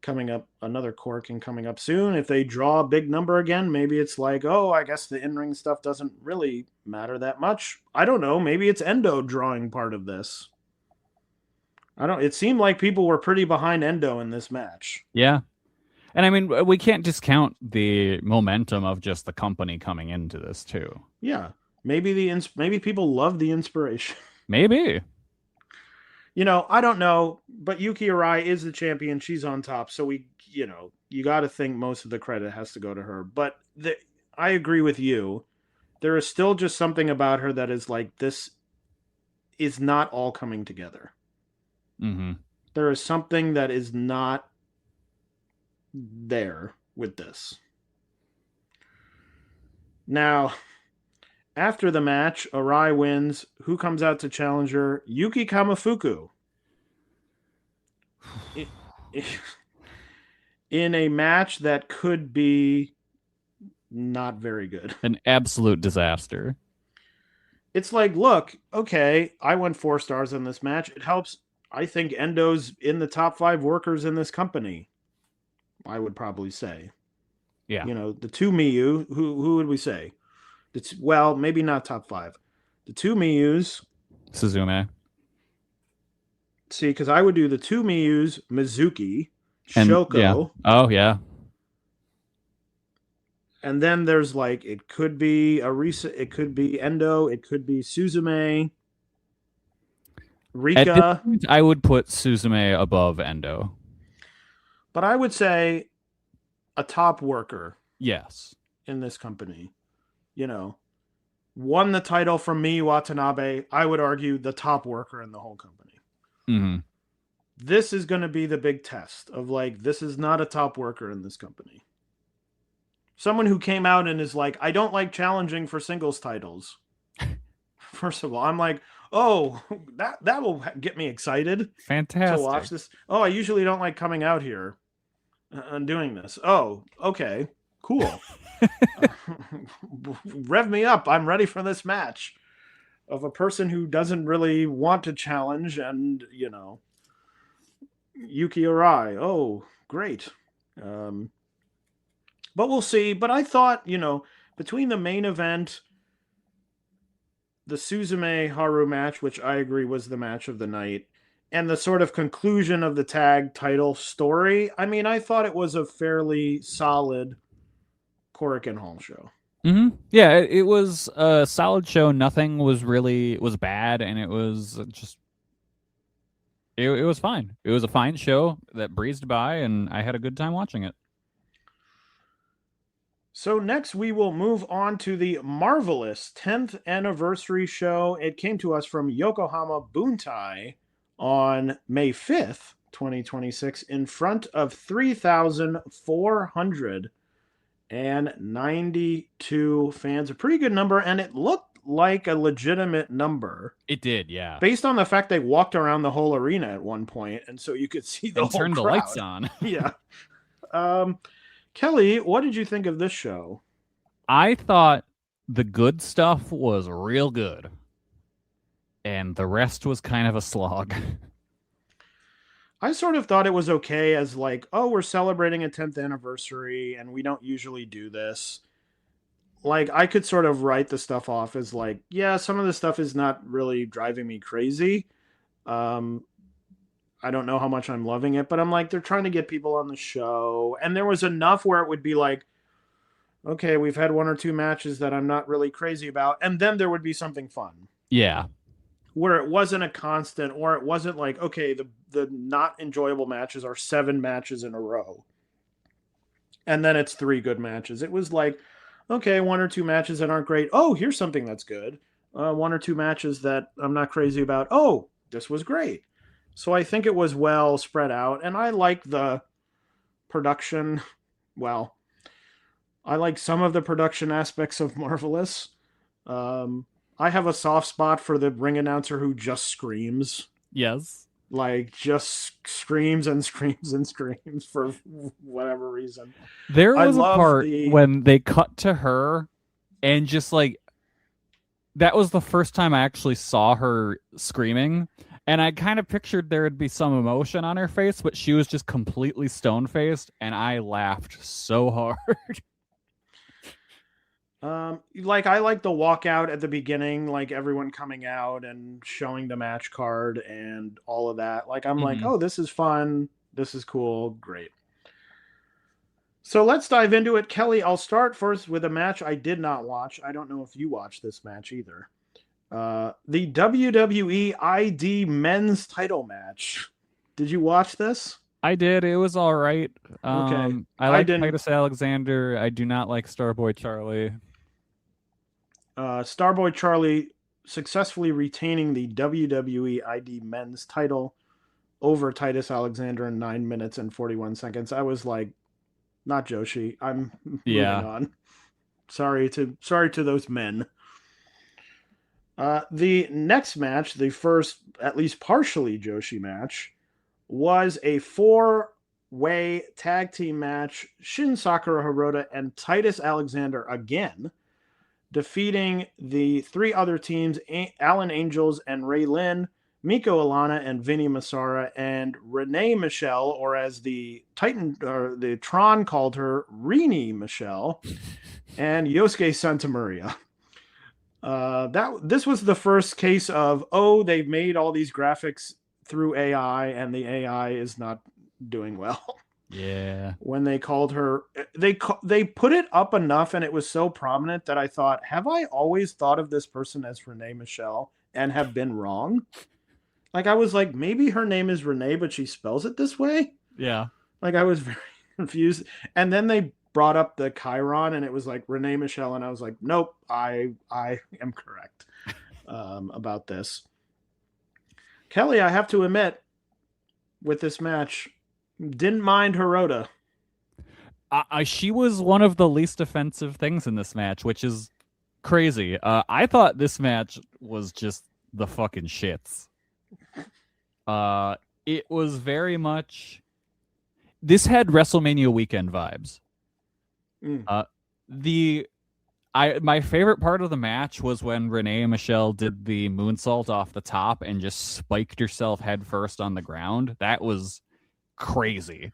coming up, another Korakuen coming up soon. If they draw a big number again, maybe it's like, oh, I guess the in-ring stuff doesn't really matter that much. I don't know. Maybe it's Endo drawing part of this. It seemed like people were pretty behind Endo in this match. Yeah. And I mean, we can't discount the momentum of just the company coming into this too. Yeah. Maybe people love the inspiration. Maybe. I don't know, but Yuki Arai is the champion. She's on top. So you got to think most of the credit has to go to her. But I agree with you. There is still just something about her that is like, this is not all coming together. Mm-hmm. There is something that is not there with this. Now, after the match, Arai wins. Who comes out to challenge her? Yuki Kamifuku. In a match that could be not very good. An absolute disaster. It's like, look, okay, I went 4 stars on this match. It helps. I think Endo's in the top 5 workers in this company. I would probably say. Yeah. You know, the 2 Miyu, who would we say? Well, maybe not top 5. The 2 Miyus. Suzume. See, because I would do the 2 Miyus, Mizuki, And, Shoko. Yeah. Oh, yeah. And then there's like, it could be Arisa, it could be Endo, it could be Suzume, Rika. At this point, I would put Suzume above Endo. But I would say a top worker. Yes. In this company. You know, won the title from Miyu Watanabe. I would argue the top worker in the whole company. Mm-hmm. This is going to be the big test of like, this is not a top worker in this company. Someone who came out and is like, I don't like challenging for singles titles. First of all, I'm like, oh, that will get me excited. Fantastic. To watch this. Oh, I usually don't like coming out here and doing this. Oh, okay, cool. Rev me up. I'm ready for this match of a person who doesn't really want to challenge, and you know, Yuki Arai. Oh, great. But we'll see. But I thought, you know, between the main event, the Suzume Haru match, which I agree was the match of the night, and the sort of conclusion of the tag title story, I mean, I thought it was a fairly solid Korakuen Hall show. Mm-hmm. Yeah, it was a solid show. Nothing was bad, and it was just it was fine. It was a fine show that breezed by, and I had a good time watching it. So next we will move on to the marvelous 10th anniversary show. It came to us from Yokohama Buntai on May 5th, 2026, in front of 3,492 fans. A pretty good number, and it looked like a legitimate number. It did, yeah. Based on the fact they walked around the whole arena at one point, and so you could see the whole turned crowd. The lights on. Yeah. Kelly, what did you think of this show? I thought the good stuff was real good, and the rest was kind of a slog. I sort of thought it was okay as like, oh, we're celebrating a 10th anniversary, and we don't usually do this. Like, I could sort of write the stuff off as like, yeah, some of the stuff is not really driving me crazy. I don't know how much I'm loving it, but I'm like, they're trying to get people on the show. And there was enough where it would be like, okay, we've had 1 or 2 matches that I'm not really crazy about. And then there would be something fun. Yeah. Where it wasn't a constant, or it wasn't like, okay, the not enjoyable matches are 7 matches in a row. And then it's 3 good matches. It was like, okay, 1 or 2 matches that aren't great. Oh, here's something that's good. 1 or 2 matches that I'm not crazy about. Oh, this was great. So I think it was well spread out, and I like the production. Well, I like some of the production aspects of Marvelous. I have a soft spot for the ring announcer who just screams. Yes. Like, just screams and screams and screams for whatever reason. There was a part when they cut to her, and just like, that was the first time I actually saw her screaming. And I kind of pictured there would be some emotion on her face, but she was just completely stone-faced, and I laughed so hard. Like, I like the walkout at the beginning, like everyone coming out and showing the match card and all of that. Like, I'm like, oh, this is fun. This is cool. Great. So let's dive into it. Kelly, I'll start first with a match I did not watch. I don't know if you watched this match either. The WWE ID men's title match. Did you watch this? I did. It was all right. Okay. I like Titus Alexander. I do not like Starboy Charlie. Starboy Charlie successfully retaining the WWE ID men's title over Titus Alexander in 9 minutes and 41 seconds. I was like, not Joshi. I'm moving on. Sorry to those men. The next match, the first, at least partially Joshi match, was a 4-way tag team match. Shin Sakura Hirota and Titus Alexander again, defeating the 3 other teams, Alan Angels and Ray Lynn, Miko Alana and Vinny Massara, and Renee Michelle, or as the Tron called her, Rini Michelle, and Yosuke Santamaria. This was the first case of, they've made all these graphics through AI and the AI is not doing well. Yeah. When they called her, they put it up enough and it was so prominent that I thought, have I always thought of this person as Renee Michelle and have been wrong? Like, I was like, maybe her name is Renee, but she spells it this way. Yeah. Like, I was very confused. And then they brought up the Chiron and it was like Renee Michelle, and I was like, nope, I am correct about this. Kelly, I have to admit, with this match, didn't mind Hirota. She was one of the least offensive things in this match, which is crazy. I thought this match was just the fucking shits. It was very much, this had WrestleMania weekend vibes. My favorite part of the match was when Renee Michelle did the moonsault off the top and just spiked herself head first on the ground. That was crazy.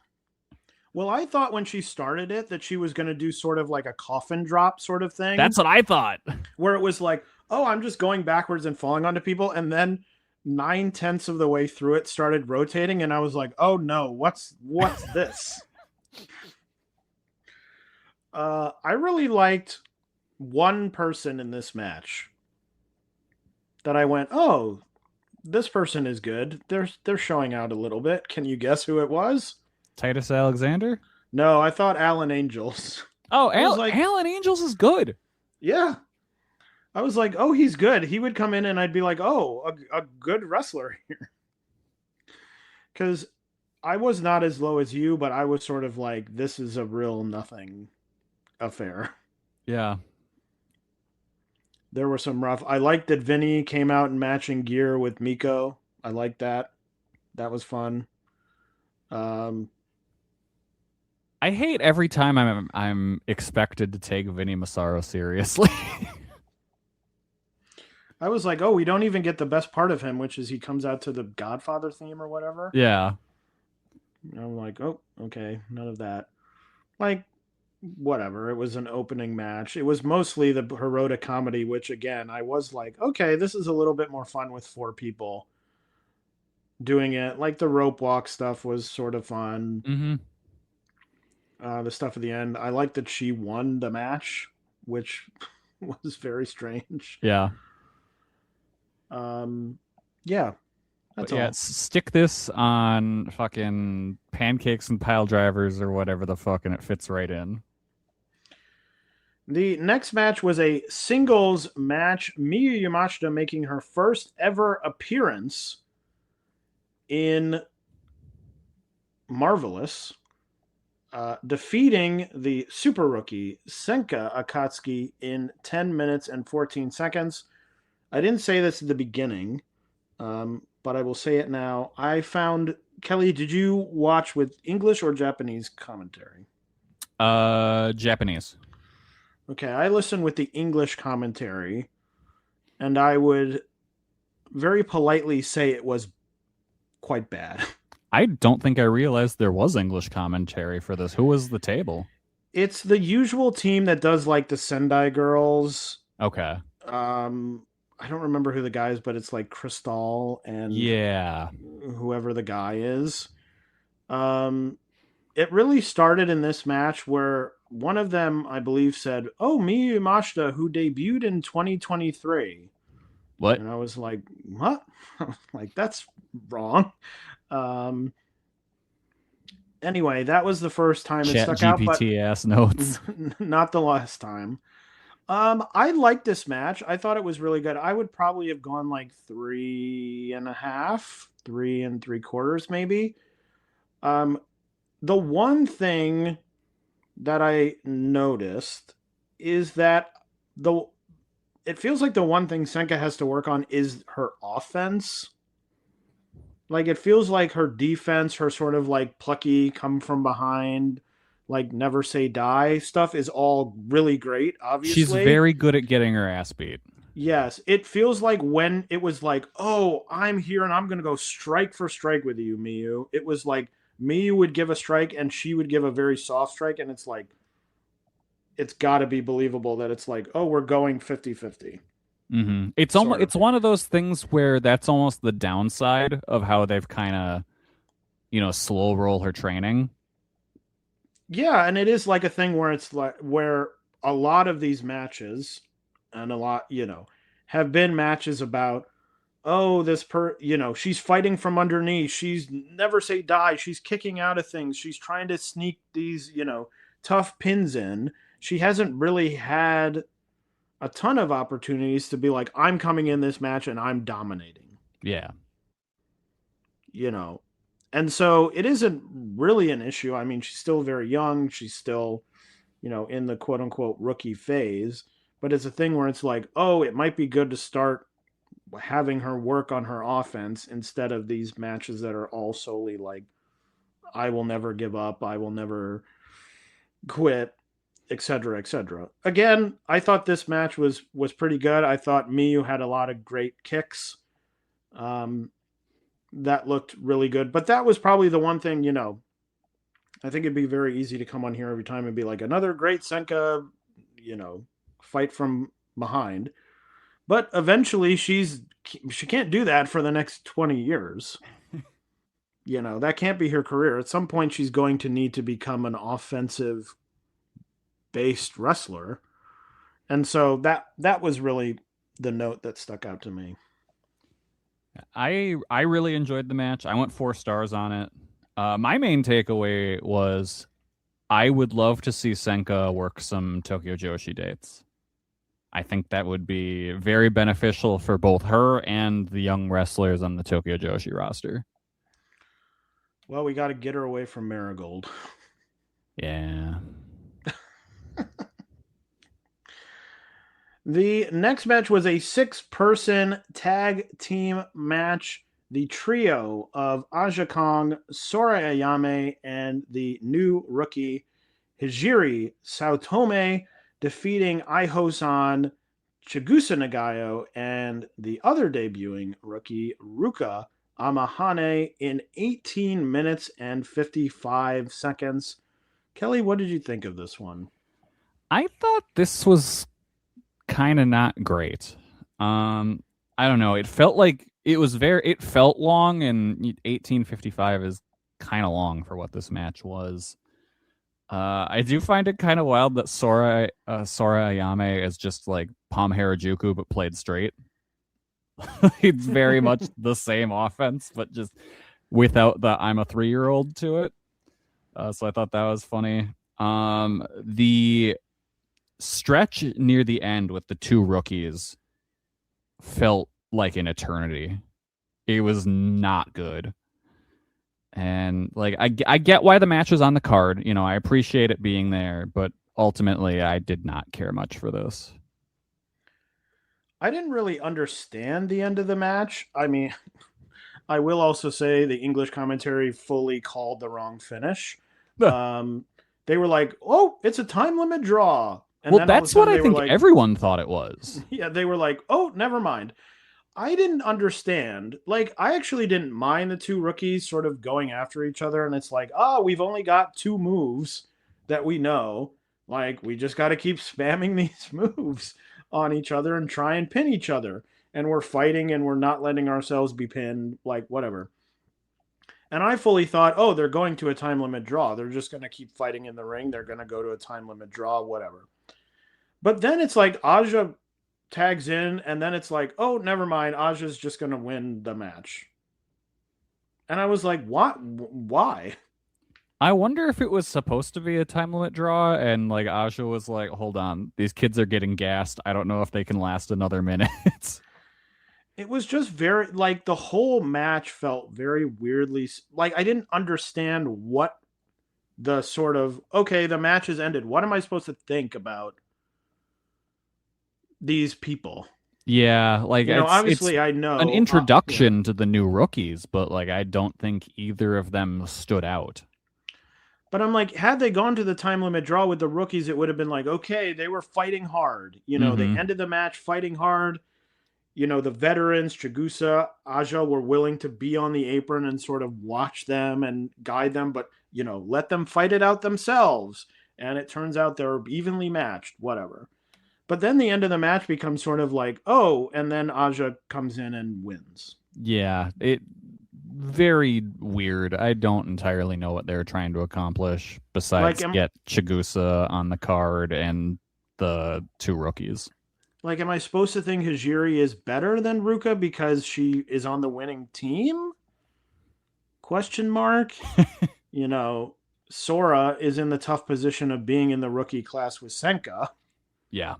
Well, I thought when she started it that she was going to do sort of like a coffin drop sort of thing. That's what I thought. Where it was like, I'm just going backwards and falling onto people. And then 9/10 of the way through it started rotating. And I was like, oh no, what's this? I really liked one person in this match that I went, this person is good. They're showing out a little bit. Can you guess who it was? Titus Alexander? No, I thought Alan Angels. Oh, Alan Angels is good. Yeah. I was like, he's good. He would come in and I'd be like, a good wrestler here. Because I was not as low as you, but I was sort of like, this is a real nothing affair. Yeah. There were some rough. I liked that Vinny came out in matching gear with Miko. I liked that. That was fun. I hate every time I'm expected to take Vinny Massaro seriously. I was like, we don't even get the best part of him, which is he comes out to the Godfather theme or whatever. Yeah. And I'm like, okay, none of that. Like, whatever. It was an opening match. It was mostly the Hirota comedy, which again, I was like, okay, this is a little bit more fun with 4 people doing it. Like the rope walk stuff was sort of fun. Mm-hmm. The stuff at the end, I liked that she won the match, which was very strange. Yeah. Yeah. That's all. Stick this on fucking pancakes and pile drivers or whatever the fuck, and it fits right in. The next match was a singles match. Miyu Yamashita making her first ever appearance in Marvelous, defeating the super rookie Senka Akatsuki in 10 minutes and 14 seconds. I didn't say this at the beginning, but I will say it now. I found, Kelly, did you watch with English or Japanese commentary? Japanese. Okay, I listened with the English commentary, and I would very politely say it was quite bad. I don't think I realized there was English commentary for this. Who was the table? It's the usual team that does like the Sendai Girls. Okay. I don't remember who the guy is, but it's like Crystal and whoever the guy is. It really started in this match where one of them, I believe, said, Miyu Yamashita, who debuted in 2023. What? And I was like, what? Like, that's wrong. Anyway, that was the first time it stuck out. GPT ass notes. Not the last time. I liked this match. I thought it was really good. I would probably have gone like 3.5, 3 3/4 maybe. The one thing that I noticed is that it feels like the one thing Senka has to work on is her offense. Like, it feels like her defense, her sort of like plucky, come from behind, like never say die stuff is all really great, obviously. She's very good at getting her ass beat. Yes, it feels like when it was like, oh, I'm here and I'm going to go strike for strike with you, Miyu. It was like Miyu would give a strike and she would give a very soft strike. And it's like, it's got to be believable that it's like, oh, we're going 50-50. Mm-hmm. It's almost it's one of those things where that's almost the downside of how they've kind of, slow roll her training. Yeah, and it is like a thing where it's like where a lot of these matches and a lot, have been matches about, oh, she's fighting from underneath. She's never say die. She's kicking out of things. She's trying to sneak these, tough pins in. She hasn't really had a ton of opportunities to be like, I'm coming in this match and I'm dominating. Yeah. And so it isn't really an issue. I mean, she's still very young. She's still, in the quote unquote rookie phase, but it's a thing where it's like, oh, it might be good to start having her work on her offense instead of these matches that are all solely like, I will never give up. I will never quit, etc., etc. Again, I thought this match was pretty good. I thought Miyu had a lot of great kicks. That looked really good. But that was probably the one thing, I think it'd be very easy to come on here every time and be like, another great Senka, fight from behind. But eventually she can't do that for the next 20 years. That can't be her career. At some point, she's going to need to become an offensive based wrestler. And so that was really the note that stuck out to me. I really enjoyed the match. I went 4 stars on it. My main takeaway was I would love to see Senka work some Tokyo Joshi dates. I think that would be very beneficial for both her and the young wrestlers on the Tokyo Joshi roster. Well, we got to get her away from Marigold. Yeah. The next match was a 6-person tag team match. The trio of Aja Kong, Sora Ayame, and the new rookie Hijiri Saotome defeating Aiho-san, Chigusa Nagayo, and the other debuting rookie Ruka Amahane in 18 minutes and 55 seconds. Kelly, what did you think of this one? I thought this was kind of not great. I don't know. It felt like it felt long, and 18:55 is kind of long for what this match was. I do find it kind of wild that Sora Ayame is just like Palm Harajuku but played straight. It's very much the same offense, but just without the I'm a 3-year-old to it. So I thought that was funny. The stretch near the end with the 2 rookies felt like an eternity. It was not good. And like I get why the match was on the card. I appreciate it being there, but ultimately I did not care much for this. I didn't really understand the end of the match. I mean, I will also say the English commentary fully called the wrong finish. They were like, oh, it's a time limit draw. And well, that's what I think everyone thought it was. Yeah, they were like, oh, never mind. I didn't understand. Like, I actually didn't mind the 2 rookies sort of going after each other. And it's like, oh, we've only got 2 moves that we know. Like, we just got to keep spamming these moves on each other and try and pin each other. And we're fighting and we're not letting ourselves be pinned, like, whatever. And I fully thought, oh, they're going to a time limit draw. They're just going to keep fighting in the ring. They're going to go to a time limit draw, whatever. But then it's like Aja tags in, and then it's like, oh, never mind. Aja's just going to win the match. And I was like, what? Why? I wonder if it was supposed to be a time limit draw, and like Aja was like, hold on, these kids are getting gassed. I don't know if they can last another minute. It was just very, like, the whole match felt very weirdly, like, I didn't understand what the sort of, okay, the match has ended. What am I supposed to think about these people. Yeah, like Obviously it's I know an introduction to the new rookies, but like I don't think either of them stood out. But I'm like, had they gone to the time limit draw with the rookies, it would have been like, okay, they were fighting hard. They ended the match fighting hard. The veterans, Chigusa, Aja, were willing to be on the apron and sort of watch them and guide them, but, let them fight it out themselves. And it turns out they're evenly matched, whatever. But then the end of the match becomes sort of like, oh, and then Aja comes in and wins. Yeah, very weird. I don't entirely know what they're trying to accomplish besides get Chigusa on the card and the two rookies. Like, am I supposed to think Hijiri is better than Ruka because she is on the winning team? Question mark. Sora is in the tough position of being in the rookie class with Senka. Yeah.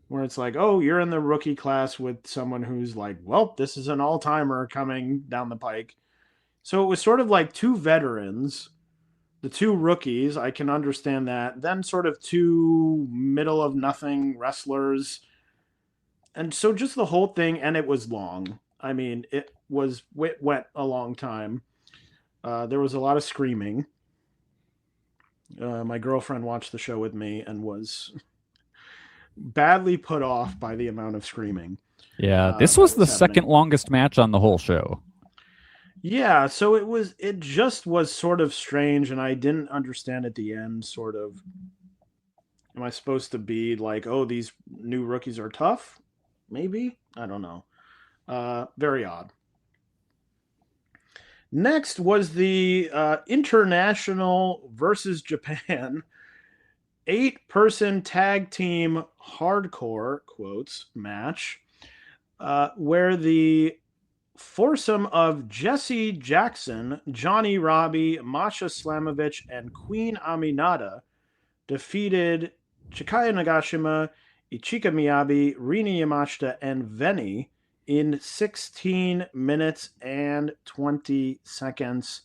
Where it's like, oh, you're in the rookie class with someone who's like, well, this is an all-timer coming down the pike. So it was sort of like two veterans, the two rookies, I can understand that. Then sort of two middle-of-nothing wrestlers. And so just the whole thing, and it was long. I mean, it went a long time. There was a lot of screaming. My girlfriend watched the show with me and was badly put off by the amount of screaming. Yeah, this was the second longest match on the whole show. Yeah, so it just was sort of strange, and I didn't understand at the end, sort of, am I supposed to be like, oh, these new rookies are tough? Maybe? I don't know. Very odd. Next was the International versus Japan 8-person tag team hardcore, quotes, match, where the foursome of Jesse Jackson, Johnny Robbie, Masha Slamovich, and Queen Aminata defeated Chikaya Nagashima, Ichika Miyabi, Rini Yamashita, and Veni in 16 minutes and 20 seconds.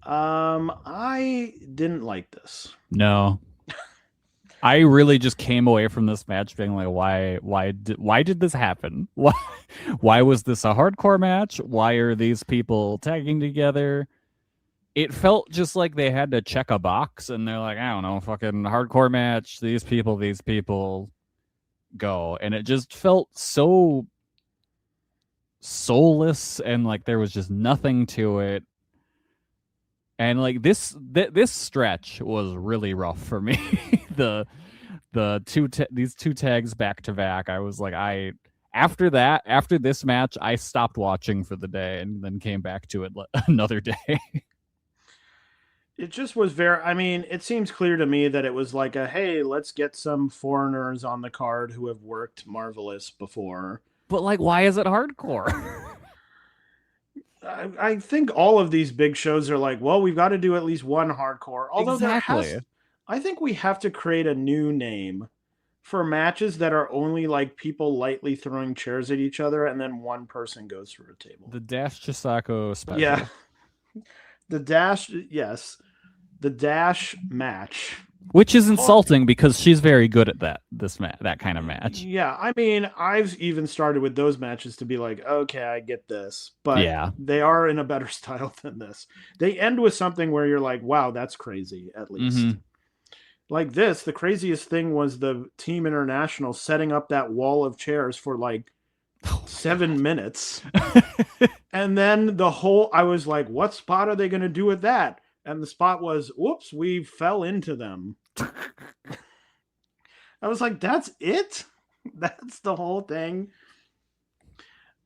I didn't like this. No. I really just came away from this match being like, why did this happen? Why was this a hardcore match? Why are these people tagging together? It felt just like they had to check a box and they're like, I don't know, fucking hardcore match, these people go. And it just felt so soulless and like there was just nothing to it. And like this stretch was really rough for me. These two tags back to back, I was like, after this match, I stopped watching for the day and then came back to it another day. It just was it seems clear to me that it was like hey, let's get some foreigners on the card who have worked Marvelous before. But like, why is it hardcore? I think all of these big shows are like, well, we've got to do at least one hardcore. Although I think we have to create a new name for matches that are only like people lightly throwing chairs at each other and then one person goes through a table. The Dash Chisako special. Yeah. The Dash, yes. The Dash match. Which is insulting because she's very good at that kind of match. Yeah, I mean, I've even started with those matches to be like, okay, I get this. But they are in a better style than this. They end with something where you're like, wow, that's crazy, at least. Mm-hmm. Like this, the craziest thing was the Team International setting up that wall of chairs for like 7 minutes. And then I was like, what spot are they going to do with that? And the spot was, whoops, we fell into them. I was like, that's it? That's the whole thing?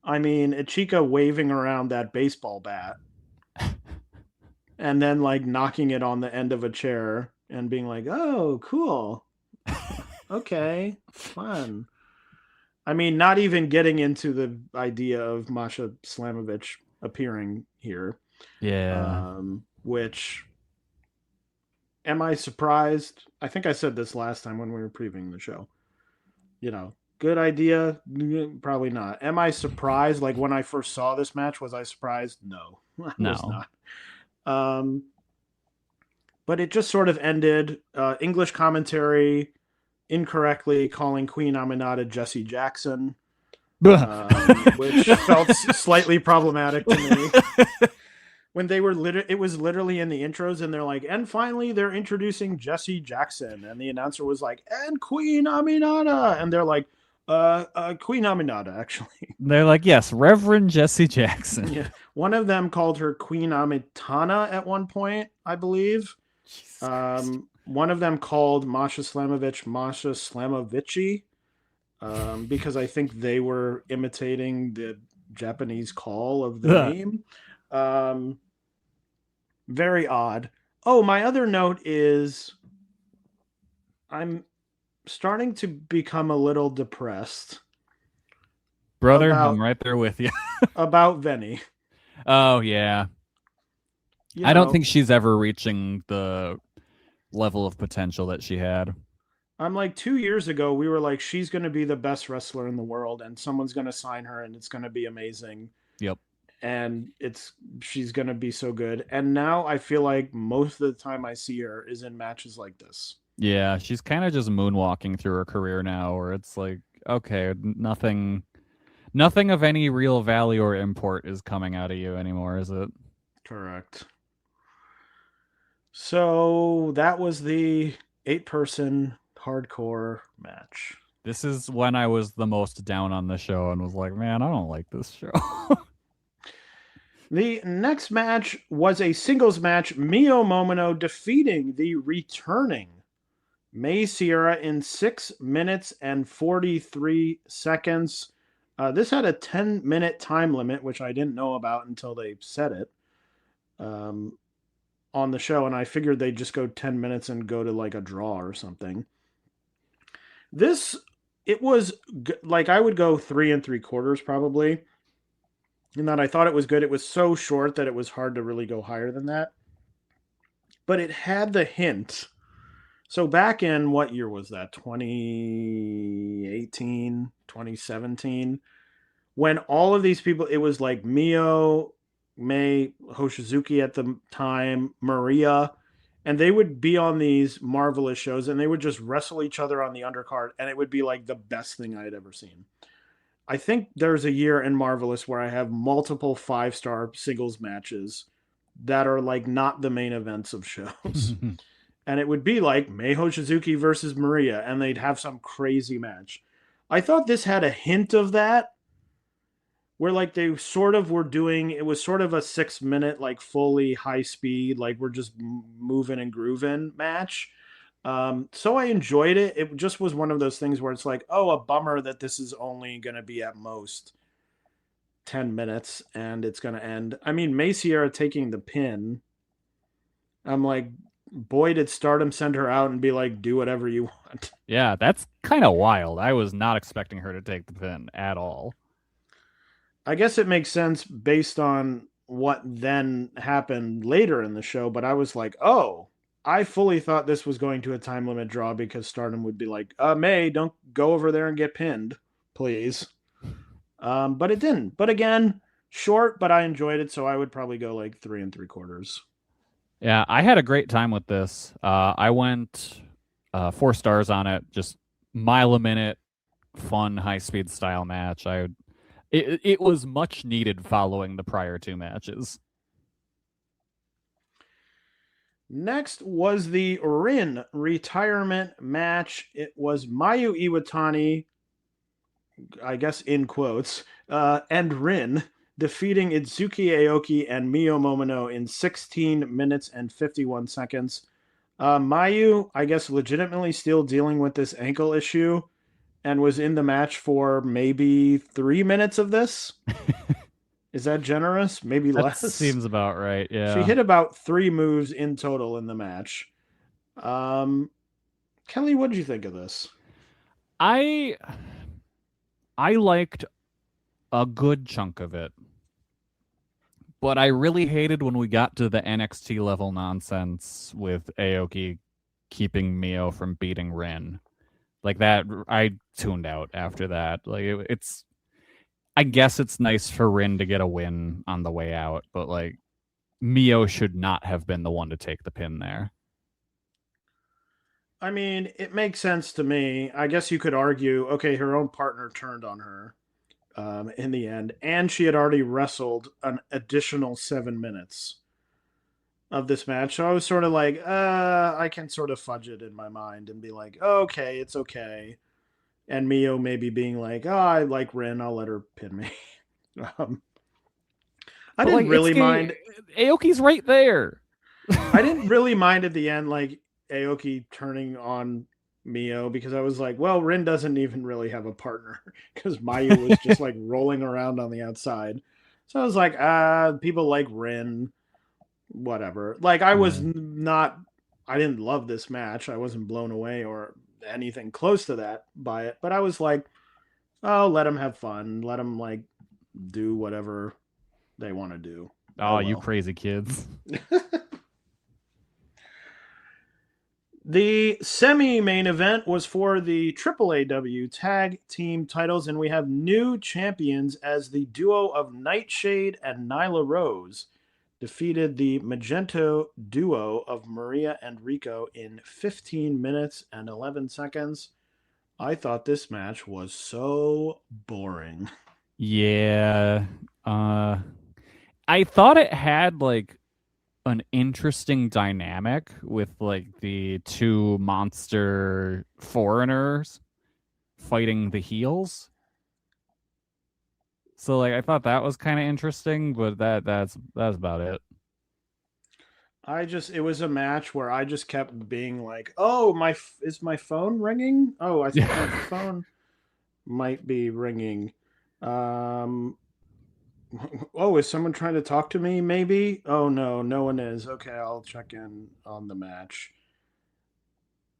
I mean, Ichika waving around that baseball bat. And then, like, knocking it on the end of a chair and being like, oh, cool. Okay, fun. I mean, not even getting into the idea of Masha Slamovich appearing here. Yeah. Which, am I surprised? I think I said this last time when we were previewing the show. Good idea? Probably not. Am I surprised? Like when I first saw this match, was I surprised? No, I was not. But it just sort of ended. English commentary incorrectly calling Queen Aminata Jesse Jackson, Ugh. which felt slightly problematic to me. When they were it was literally in the intros, and they're like, and finally they're introducing Jesse Jackson, and the announcer was like, and Queen Aminata, and they're like, Queen Aminata, actually. They're like, yes, Reverend Jesse Jackson. Yeah, one of them called her Queen Amitana at one point, I believe. One of them called Masha Slamovich Masha Slamovici, because I think they were imitating the Japanese call of the name. Very odd. Oh, my other note is I'm starting to become a little depressed. Brother, I'm right there with you. About Venny. Oh, yeah. I don't think she's ever reaching the level of potential that she had. I'm like 2 years ago, we were like, she's going to be the best wrestler in the world, and someone's going to sign her, and it's going to be amazing. Yep. And she's going to be so good. And now I feel like most of the time I see her is in matches like this. Yeah, she's kind of just moonwalking through her career now, where it's like, okay, nothing of any real value or import is coming out of you anymore, is it? Correct. So that was the 8-person hardcore match. This is when I was the most down on the show and was like, man, I don't like this show. The next match was a singles match. Mio Momono defeating the returning May Sierra in 6 minutes and 43 seconds. This had a 10-minute time limit, which I didn't know about until they said it on the show, and I figured they'd just go 10 minutes and go to like a draw or something. It was like I would go 3 3/4 probably. In that I thought it was good. It was so short that it was hard to really go higher than that. But it had the hint. So back in, what year was that? 2018, 2017? When all of these people, it was like Mio, May, Hoshizuki at the time, Maria, and they would be on these Marvelous shows, and they would just wrestle each other on the undercard, and it would be like the best thing I had ever seen. I think there's a year in Marvelous where I have multiple 5-star singles matches that are like not the main events of shows. And it would be like Mei Hoshizuki versus Maria, and they'd have some crazy match. I thought this had a hint of that, where like they sort of were doing, it was sort of a 6-minute, like fully high speed, like we're just moving and grooving match. So I enjoyed it. It just was one of those things where it's like, oh, a bummer that this is only going to be at most 10 minutes and it's going to end. I mean, May Sierra taking the pin. I'm like, boy, did Stardom send her out and be like, do whatever you want. Yeah, that's kind of wild. I was not expecting her to take the pin at all. I guess it makes sense based on what then happened later in the show, but I was like, oh, I fully thought this was going to a time limit draw because Stardom would be like, May, don't go over there and get pinned, please. But it didn't. But again, short, but I enjoyed it, so I would probably go like 3 3/4. Yeah, I had a great time with this. I went 4 stars on it, just mile a minute, fun, high-speed style match. It was much needed following the prior 2 matches. Next was the Rin retirement match. It was Mayu Iwatani, I guess in quotes, and Rin defeating Itsuki Aoki and Mio Momono in 16 minutes and 51 seconds. Mayu, I guess, legitimately still dealing with this ankle issue and was in the match for maybe 3 minutes of this. Is that generous? Maybe less? That seems about right, yeah. She hit about 3 moves in total in the match. Kelly, what did you think of this? I liked a good chunk of it. But I really hated when we got to the NXT level nonsense with Aoki keeping Mio from beating Rin. Like that, I tuned out after that. Like it's I guess it's nice for Rin to get a win on the way out, but like Mio should not have been the one to take the pin there. I mean, it makes sense to me. I guess you could argue, okay, her own partner turned on her in the end, and she had already wrestled an additional 7 minutes of this match. So I was sort of like, I can sort of fudge it in my mind and be like, okay, it's okay. And Mio maybe being like, oh, I like Rin, I'll let her pin me. um, I But, didn't really mind. Aoki's right there. I didn't really mind at the end, like Aoki turning on Mio, because I was like, well, Rin doesn't even really have a partner because Mayu was just like rolling around on the outside. So I was like, people like Rin, whatever. Like I was not, I didn't love this match. I wasn't blown away or anything close to that by it, but I was like, oh, let them have fun. Let them like do whatever they want to do. Oh, you crazy kids. The semi-main event was for the TJPW tag team titles, and we have new champions as the duo of Nightshade and Nyla Rose defeated the Magento duo of Maria and Rico in 15 minutes and 11 seconds. I thought this match was so boring. Yeah. I thought it had like an interesting dynamic with like the two monster foreigners fighting the heels. So like I thought that was kind of interesting, but that's about it. It was a match where I just kept being like, "Oh, is my phone ringing? Oh, I think my phone might be ringing. Oh, is someone trying to talk to me? Maybe. Oh no, no one is. Okay, I'll check in on the match."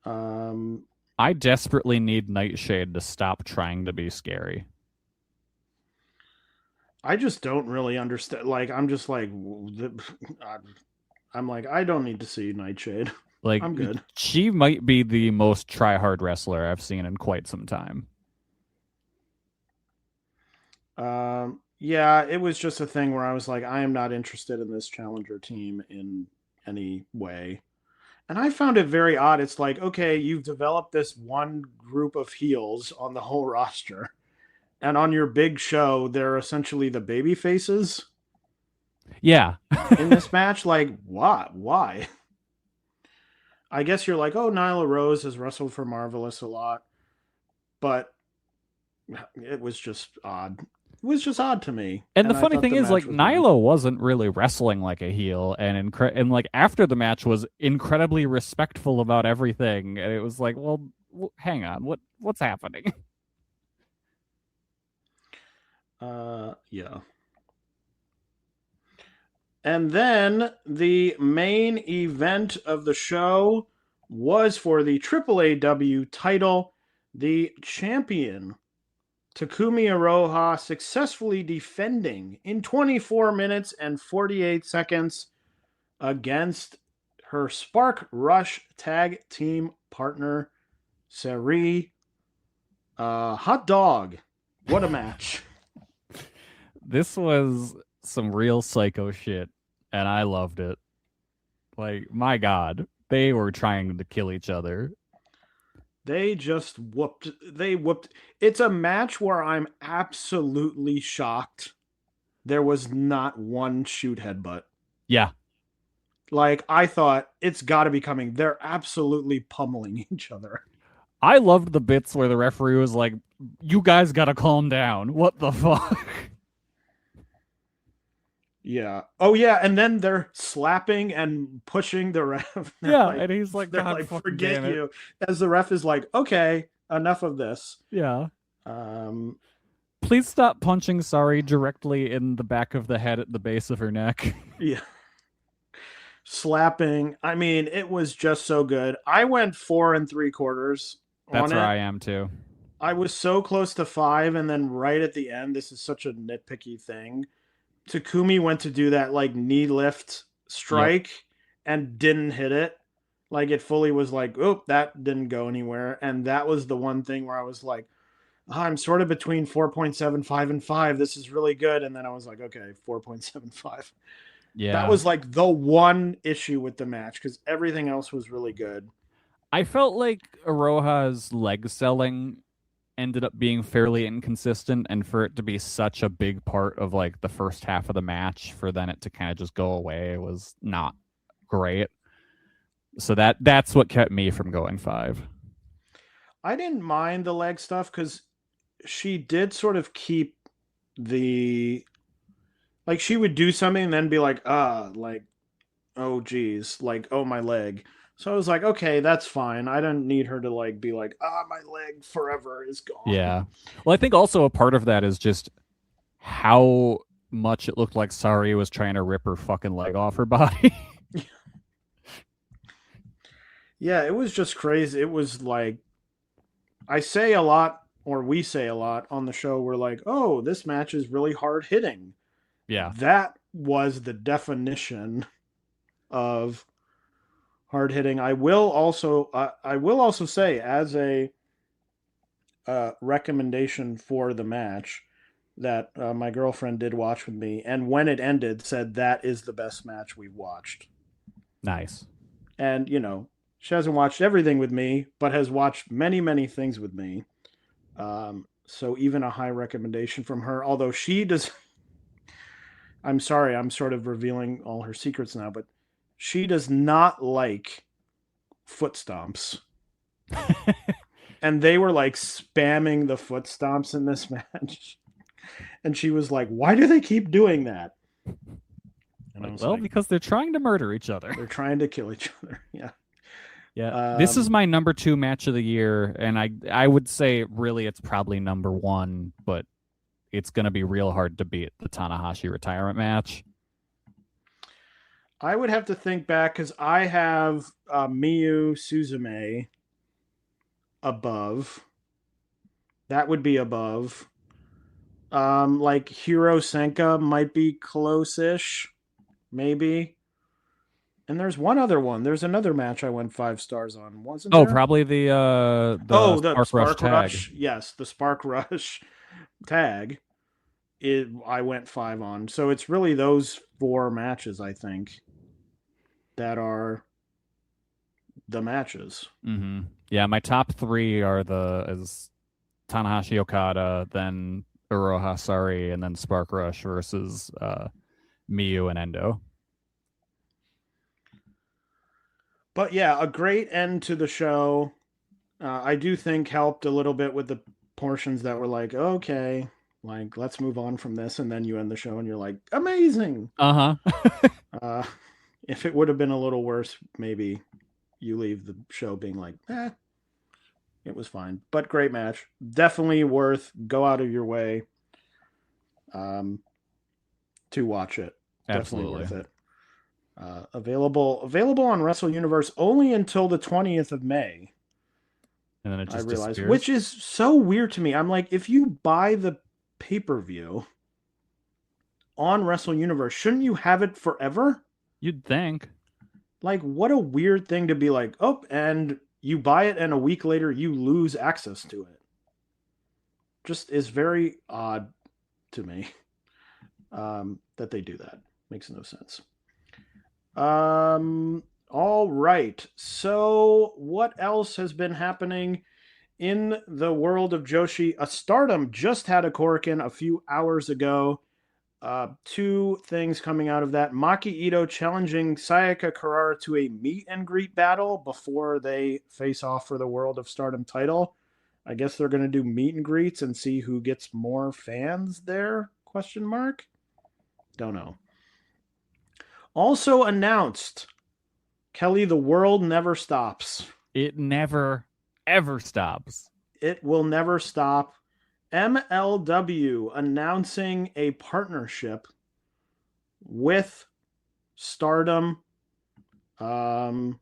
I desperately need Nightshade to stop trying to be scary. I just don't really understand. Like, I'm just like, I'm like, I don't need to see Nightshade. Like, I'm good. She might be the most try-hard wrestler I've seen in quite some time. Yeah, it was just a thing where I was like, I am not interested in this challenger team in any way. And I found it very odd. It's like, okay, you've developed this one group of heels on the whole roster, and on your big show, they're essentially the baby faces. Yeah. In this match, like, what? Why? I guess you're like, oh, Nyla Rose has wrestled for Marvelous a lot, but it was just odd. It was just odd to me. And the funny thing is, like, Nyla wasn't really wrestling like a heel, and like after the match was incredibly respectful about everything, and it was like, well, hang on, what's happening? Yeah. And then the main event of the show was for the TJPW title. The champion, Takumi Iroha, successfully defending in 24 minutes and 48 seconds against her Spark Rush tag team partner, Sari. Hot dog. What a match. This was some real psycho shit, and I loved it. Like, my God, they were trying to kill each other. They just whooped. It's a match where I'm absolutely shocked there was not one shoot headbutt. Yeah. Like, I thought it's got to be coming. They're absolutely pummeling each other. I loved the bits where the referee was like, you guys got to calm down. What the fuck? Yeah. Oh, yeah. And then they're slapping and pushing the ref. Yeah. Like, and he's like, they're God, like, forget you. As the ref is like, okay, enough of this. Yeah. Please stop punching Sari directly in the back of the head at the base of her neck. Yeah. Slapping. I mean, it was just so good. I went 4 3/4. That's where I am too. I was so close to 5, and then right at the end, this is such a nitpicky thing. Takumi went to do that like knee lift strike and didn't hit it. Like, it fully was like, oh, that didn't go anywhere. And that was the one thing where I was like, oh, I'm sort of between 4.75 and 5. This is really good. And then I was like, okay, 4.75. Yeah. That was like the one issue with the match, because everything else was really good. I felt like Aroha's leg selling ended up being fairly inconsistent, and for it to be such a big part of like the first half of the match, for then it to kind of just go away was not great. So that's what kept me from going 5. I didn't mind the leg stuff because she did sort of keep the, like, she would do something and then be like, oh geez, like, oh, my leg. So I was like, okay, that's fine. I don't need her to like be like, my leg forever is gone. Yeah. Well, I think also a part of that is just how much it looked like Sari was trying to rip her fucking leg off her body. Yeah, it was just crazy. It was like, I say a lot, or we say a lot on the show, we're like, oh, this match is really hard hitting. Yeah. That was the definition of hard hitting. I will also say, as a recommendation for the match, that my girlfriend did watch with me, and when it ended, said that is the best match we've watched. Nice. And she hasn't watched everything with me, but has watched many, many things with me. So even a high recommendation from her, although she does. I'm sorry, I'm sort of revealing all her secrets now, but she does not like foot stomps. And they were like spamming the foot stomps in this match. And she was like, why do they keep doing that? And I was like, because they're trying to murder each other. They're trying to kill each other. Yeah. Yeah. This is my number 2 match of the year. And I would say really it's probably number 1, but it's going to be real hard to beat the Tanahashi retirement match. I would have to think back because I have Miyu Suzume above. That would be above. Like Hiro Senka might be close-ish, maybe. And there's one other one. There's another match I went 5 stars on, wasn't there? Probably the Spark Rush. tag. Yes, the Spark Rush tag. I went 5 on. So it's really those 4 matches, I think, that are the matches. Mm-hmm. Yeah, my top 3 are is Tanahashi Okada, then Aroha Sari, and then Spark Rush versus Miyu and Endo. But yeah, a great end to the show. I do think helped a little bit with the portions that were like, okay, like, let's move on from this. And then you end the show and you're like, amazing. Uh-huh. If it would have been a little worse, maybe you leave the show being like, it was fine. But great match. Definitely worth go out of your way to watch it. Absolutely. Definitely worth it. Available on Wrestle Universe only until the 20th of May. And then it just disappears. disappears. Which is so weird to me. I'm like, if you buy the pay-per-view on Wrestle Universe, shouldn't you have it forever? You'd think. Like, what a weird thing to be like, oh, and you buy it and a week later you lose access to it. Just is very odd to me that they do that. Makes no sense. All right. So what else has been happening in the world of Joshi? Stardom just had a Korakuen a few hours ago. 2 things coming out of that. Maki Ito challenging Sayaka Kurara to a meet and greet battle before they face off for the World of Stardom title. I guess they're going to do meet and greets and see who gets more fans there? ? Don't know. Also announced, Kelly, the world never stops. It never, ever stops. It will never stop. MLW announcing a partnership with Stardom. So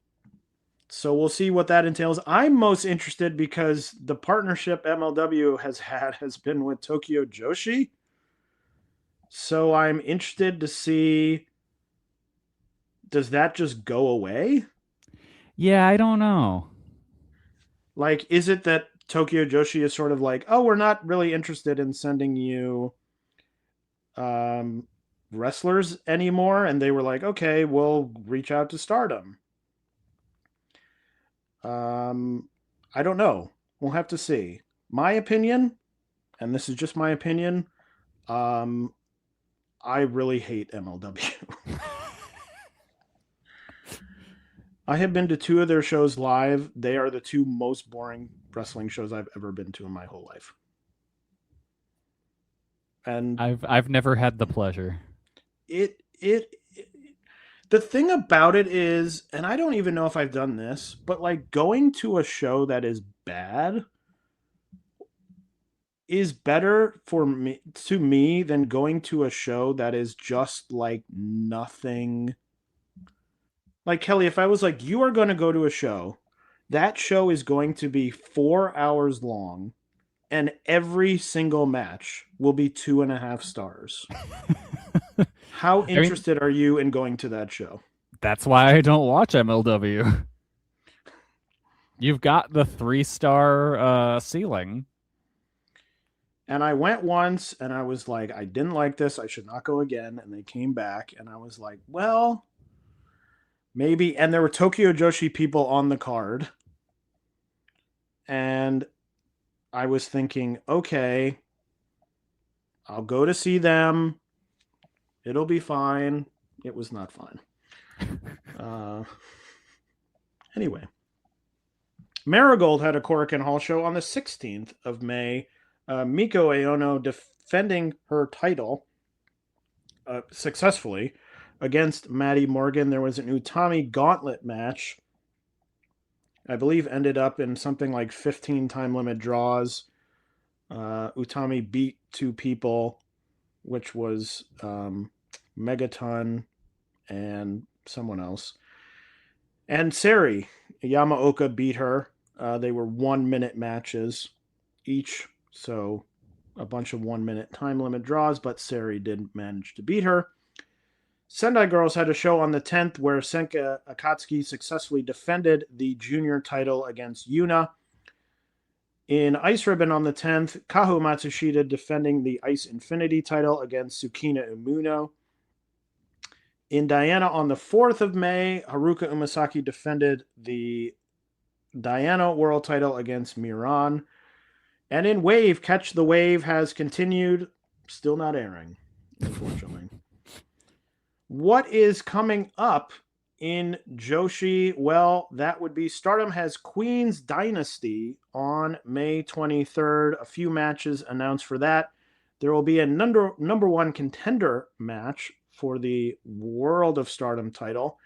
we'll see what that entails. I'm most interested because the partnership MLW has been with Tokyo Joshi. So I'm interested to see, does that just go away? Yeah, I don't know. Like, is it that Tokyo Joshi is sort of like, oh, we're not really interested in sending you wrestlers anymore, and they were like, okay, we'll reach out to Stardom. I don't know. We'll have to see. My opinion, and this is just my opinion, I really hate MLW. I have been to 2 of their shows live. They are the 2 most boring wrestling shows I've ever been to in my whole life. And I've never had the pleasure. The thing about it is, and I don't even know if I've done this, but like going to a show that is bad is better for me than going to a show that is just like nothing. Like, Kelly, if I was like, you are going to go to a show, that show is going to be 4 hours long, and every single match will be 2.5 stars. How interested are you in going to that show? That's why I don't watch MLW. You've got the 3-star ceiling. And I went once, and I was like, I didn't like this. I should not go again. And they came back, and I was like, well, maybe. And there were Tokyo Joshi people on the card. And I was thinking, okay, I'll go to see them. It'll be fine. It was not fine. Anyway. Marigold had a Korakuen Hall show on the 16th of May. Miko Aono defending her title successfully against Maddie Morgan. There was an Utami gauntlet match. I believe ended up in something like 15 time limit draws. Utami beat 2 people, which was Megaton and someone else. And Sari Yamaoka beat her. They were 1-minute matches each, so a bunch of 1-minute time limit draws, but Sari did manage to beat her. Sendai Girls had a show on the 10th where Senka Akatsuki successfully defended the junior title against Yuna. In Ice Ribbon on the 10th, Kaho Matsushita defending the Ice Infinity title against Tsukina Umuno. In Diana on the 4th of May, Haruka Umasaki defended the Diana World title against Miran. And in Wave, Catch the Wave has continued, still not airing, unfortunately. What is coming up in Joshi? Well, that would be Stardom has Queen's Dynasty on May 23rd. A few matches announced for that. There will be a number 1 contender match for the World of Stardom title.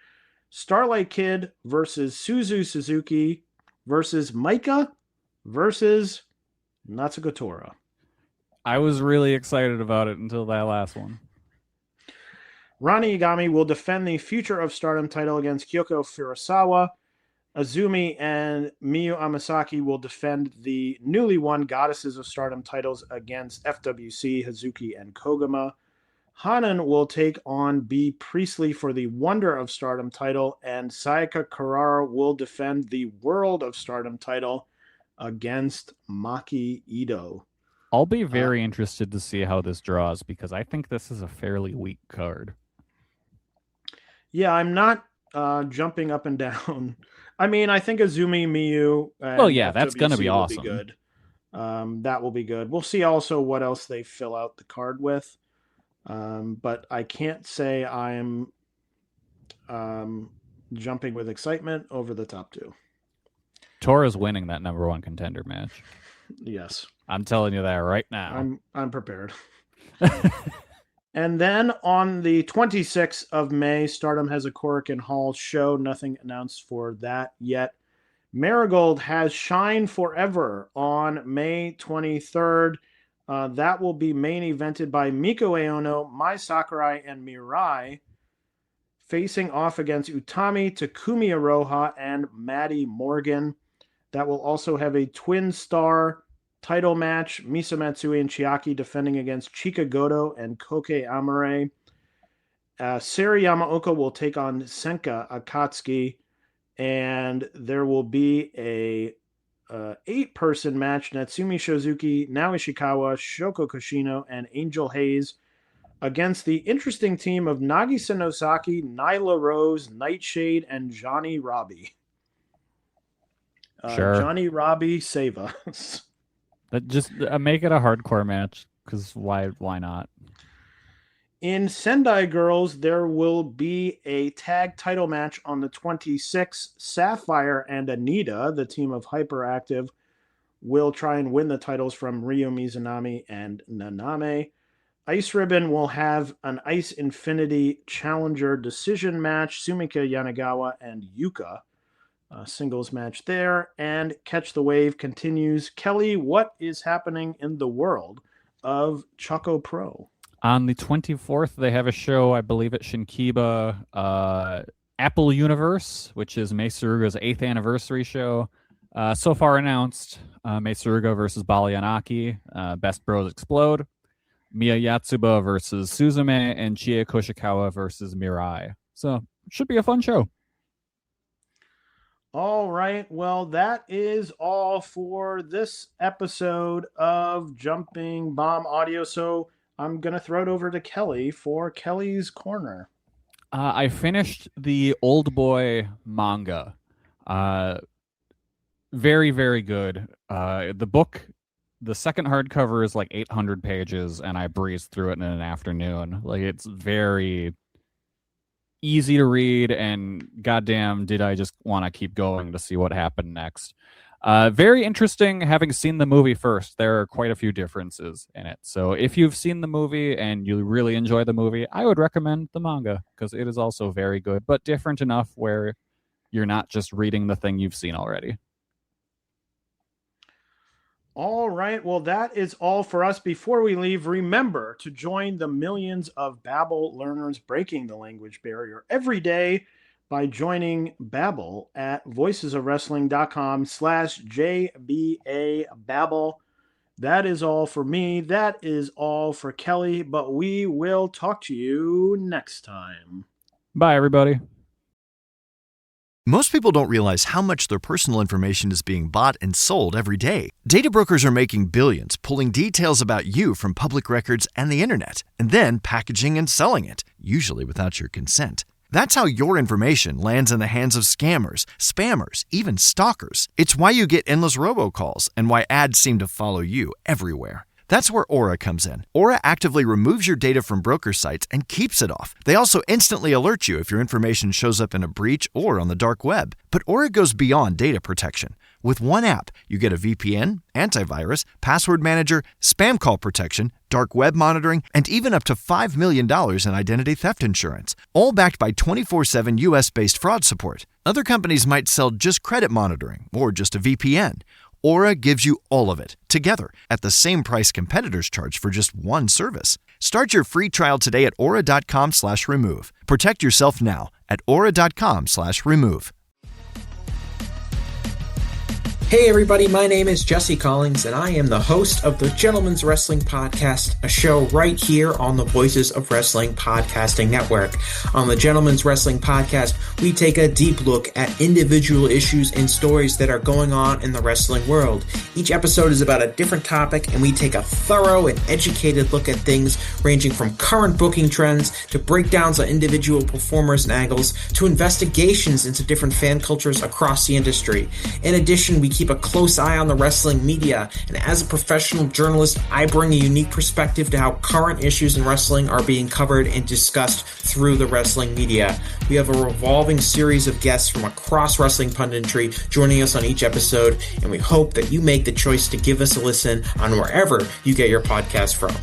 Starlight Kid versus Suzu Suzuki versus Maika versus Natsuko Tora. I was really excited about it until that last one. Rani Igami will defend the Future of Stardom title against Kyoko Furusawa. Azumi and Miyu Amasaki will defend the newly won Goddesses of Stardom titles against FWC, Hazuki, and Kogama. Hanan will take on B. Priestley for the Wonder of Stardom title, and Sayaka Kurara will defend the World of Stardom title against Maki Ito. I'll be very interested to see how this draws, because I think this is a fairly weak card. Yeah, I'm not jumping up and down. I mean, I think Azumi, Miyu, and well, yeah, that's going to be FWC awesome. Will be good. That will be good. We'll see also what else they fill out the card with. But I can't say I'm jumping with excitement over the top 2. Tora's winning that number 1 contender match. Yes. I'm telling you that right now. I'm prepared. And then on the 26th of May, Stardom has a Korakuen Hall show. Nothing announced for that yet. Marigold has Shine Forever on May 23rd. That will be main evented by Miko Aono, Mai Sakurai, and Mirai, facing off against Utami, Takumi Aroha, and Maddie Morgan. That will also have a twin star title match, Misa Matsui and Chiaki defending against Chika Goto and Koke Amare. Sari Yamaoka will take on Senka Akatsuki, and there will be a 8-person match, Natsumi Shozuki, Nao Ishikawa, Shoko Koshino, and Angel Hayes against the interesting team of Nagisa Nosaki, Nyla Rose, Nightshade, and Johnny Robbie. Sure. Johnny, Robbie, save us. Just make it a hardcore match, because why not? In Sendai Girls, there will be a tag title match on the 26th. Sapphire and Anita, the team of Hyperactive, will try and win the titles from Ryo Mizunami and Naname. Ice Ribbon will have an Ice Infinity Challenger decision match. Sumika Yanagawa and Yuka. Singles match there. And Catch the Wave continues. Kelly, what is happening in the world of Choco Pro? On the 24th, they have a show, I believe at Shinkiba, Apple Universe, which is Mei Suruga's 8th anniversary show. So far announced, Mei Suruga versus Balianaki, Best Bros Explode, Miya Yatsuba versus Suzume, and Chie Koshikawa versus Mirai. So, it should be a fun show. All right. Well, that is all for this episode of Jumping Bomb Audio. So, I'm going to throw it over to Kelly for Kelly's Corner. I finished the Old Boy manga. Very, very good. The book, the second hardcover is like 800 pages, and I breezed through it in an afternoon. Like, it's very easy to read, and goddamn, did I just want to keep going to see what happened next. Very interesting having seen the movie first. There are quite a few differences in it. So if you've seen the movie and you really enjoy the movie, I would recommend the manga, because it is also very good, but different enough where you're not just reading the thing you've seen already. All right. Well, that is all for us. Before we leave, remember to join the millions of Babbel learners breaking the language barrier every day by joining Babbel at voicesofwrestling.com/JBA Babbel. That is all for me. That is all for Kelly, but we will talk to you next time. Bye, everybody. Most people don't realize how much their personal information is being bought and sold every day. Data brokers are making billions, pulling details about you from public records and the internet, and then packaging and selling it, usually without your consent. That's how your information lands in the hands of scammers, spammers, even stalkers. It's why you get endless robocalls and why ads seem to follow you everywhere. That's where Aura comes in. Aura actively removes your data from broker sites and keeps it off. They also instantly alert you if your information shows up in a breach or on the dark web. But Aura goes beyond data protection. With one app, you get a VPN, antivirus, password manager, spam call protection, dark web monitoring, and even up to $5 million in identity theft insurance, all backed by 24/7 US-based fraud support. Other companies might sell just credit monitoring or just a VPN. Aura gives you all of it, together, at the same price competitors charge for just one service. Start your free trial today at aura.com/remove. Protect yourself now at aura.com/remove. Hey everybody, my name is Jesse Collins, and I am the host of the Gentleman's Wrestling Podcast, a show right here on the Voices of Wrestling Podcasting Network. On the Gentleman's Wrestling Podcast, we take a deep look at individual issues and stories that are going on in the wrestling world. Each episode is about a different topic, and we take a thorough and educated look at things ranging from current booking trends to breakdowns on individual performers and angles to investigations into different fan cultures across the industry. In addition, we keep a close eye on the wrestling media, and as a professional journalist, I bring a unique perspective to how current issues in wrestling are being covered and discussed through the wrestling media. We have a revolving series of guests from across wrestling punditry joining us on each episode, and we hope that you make the choice to give us a listen on wherever you get your podcast from.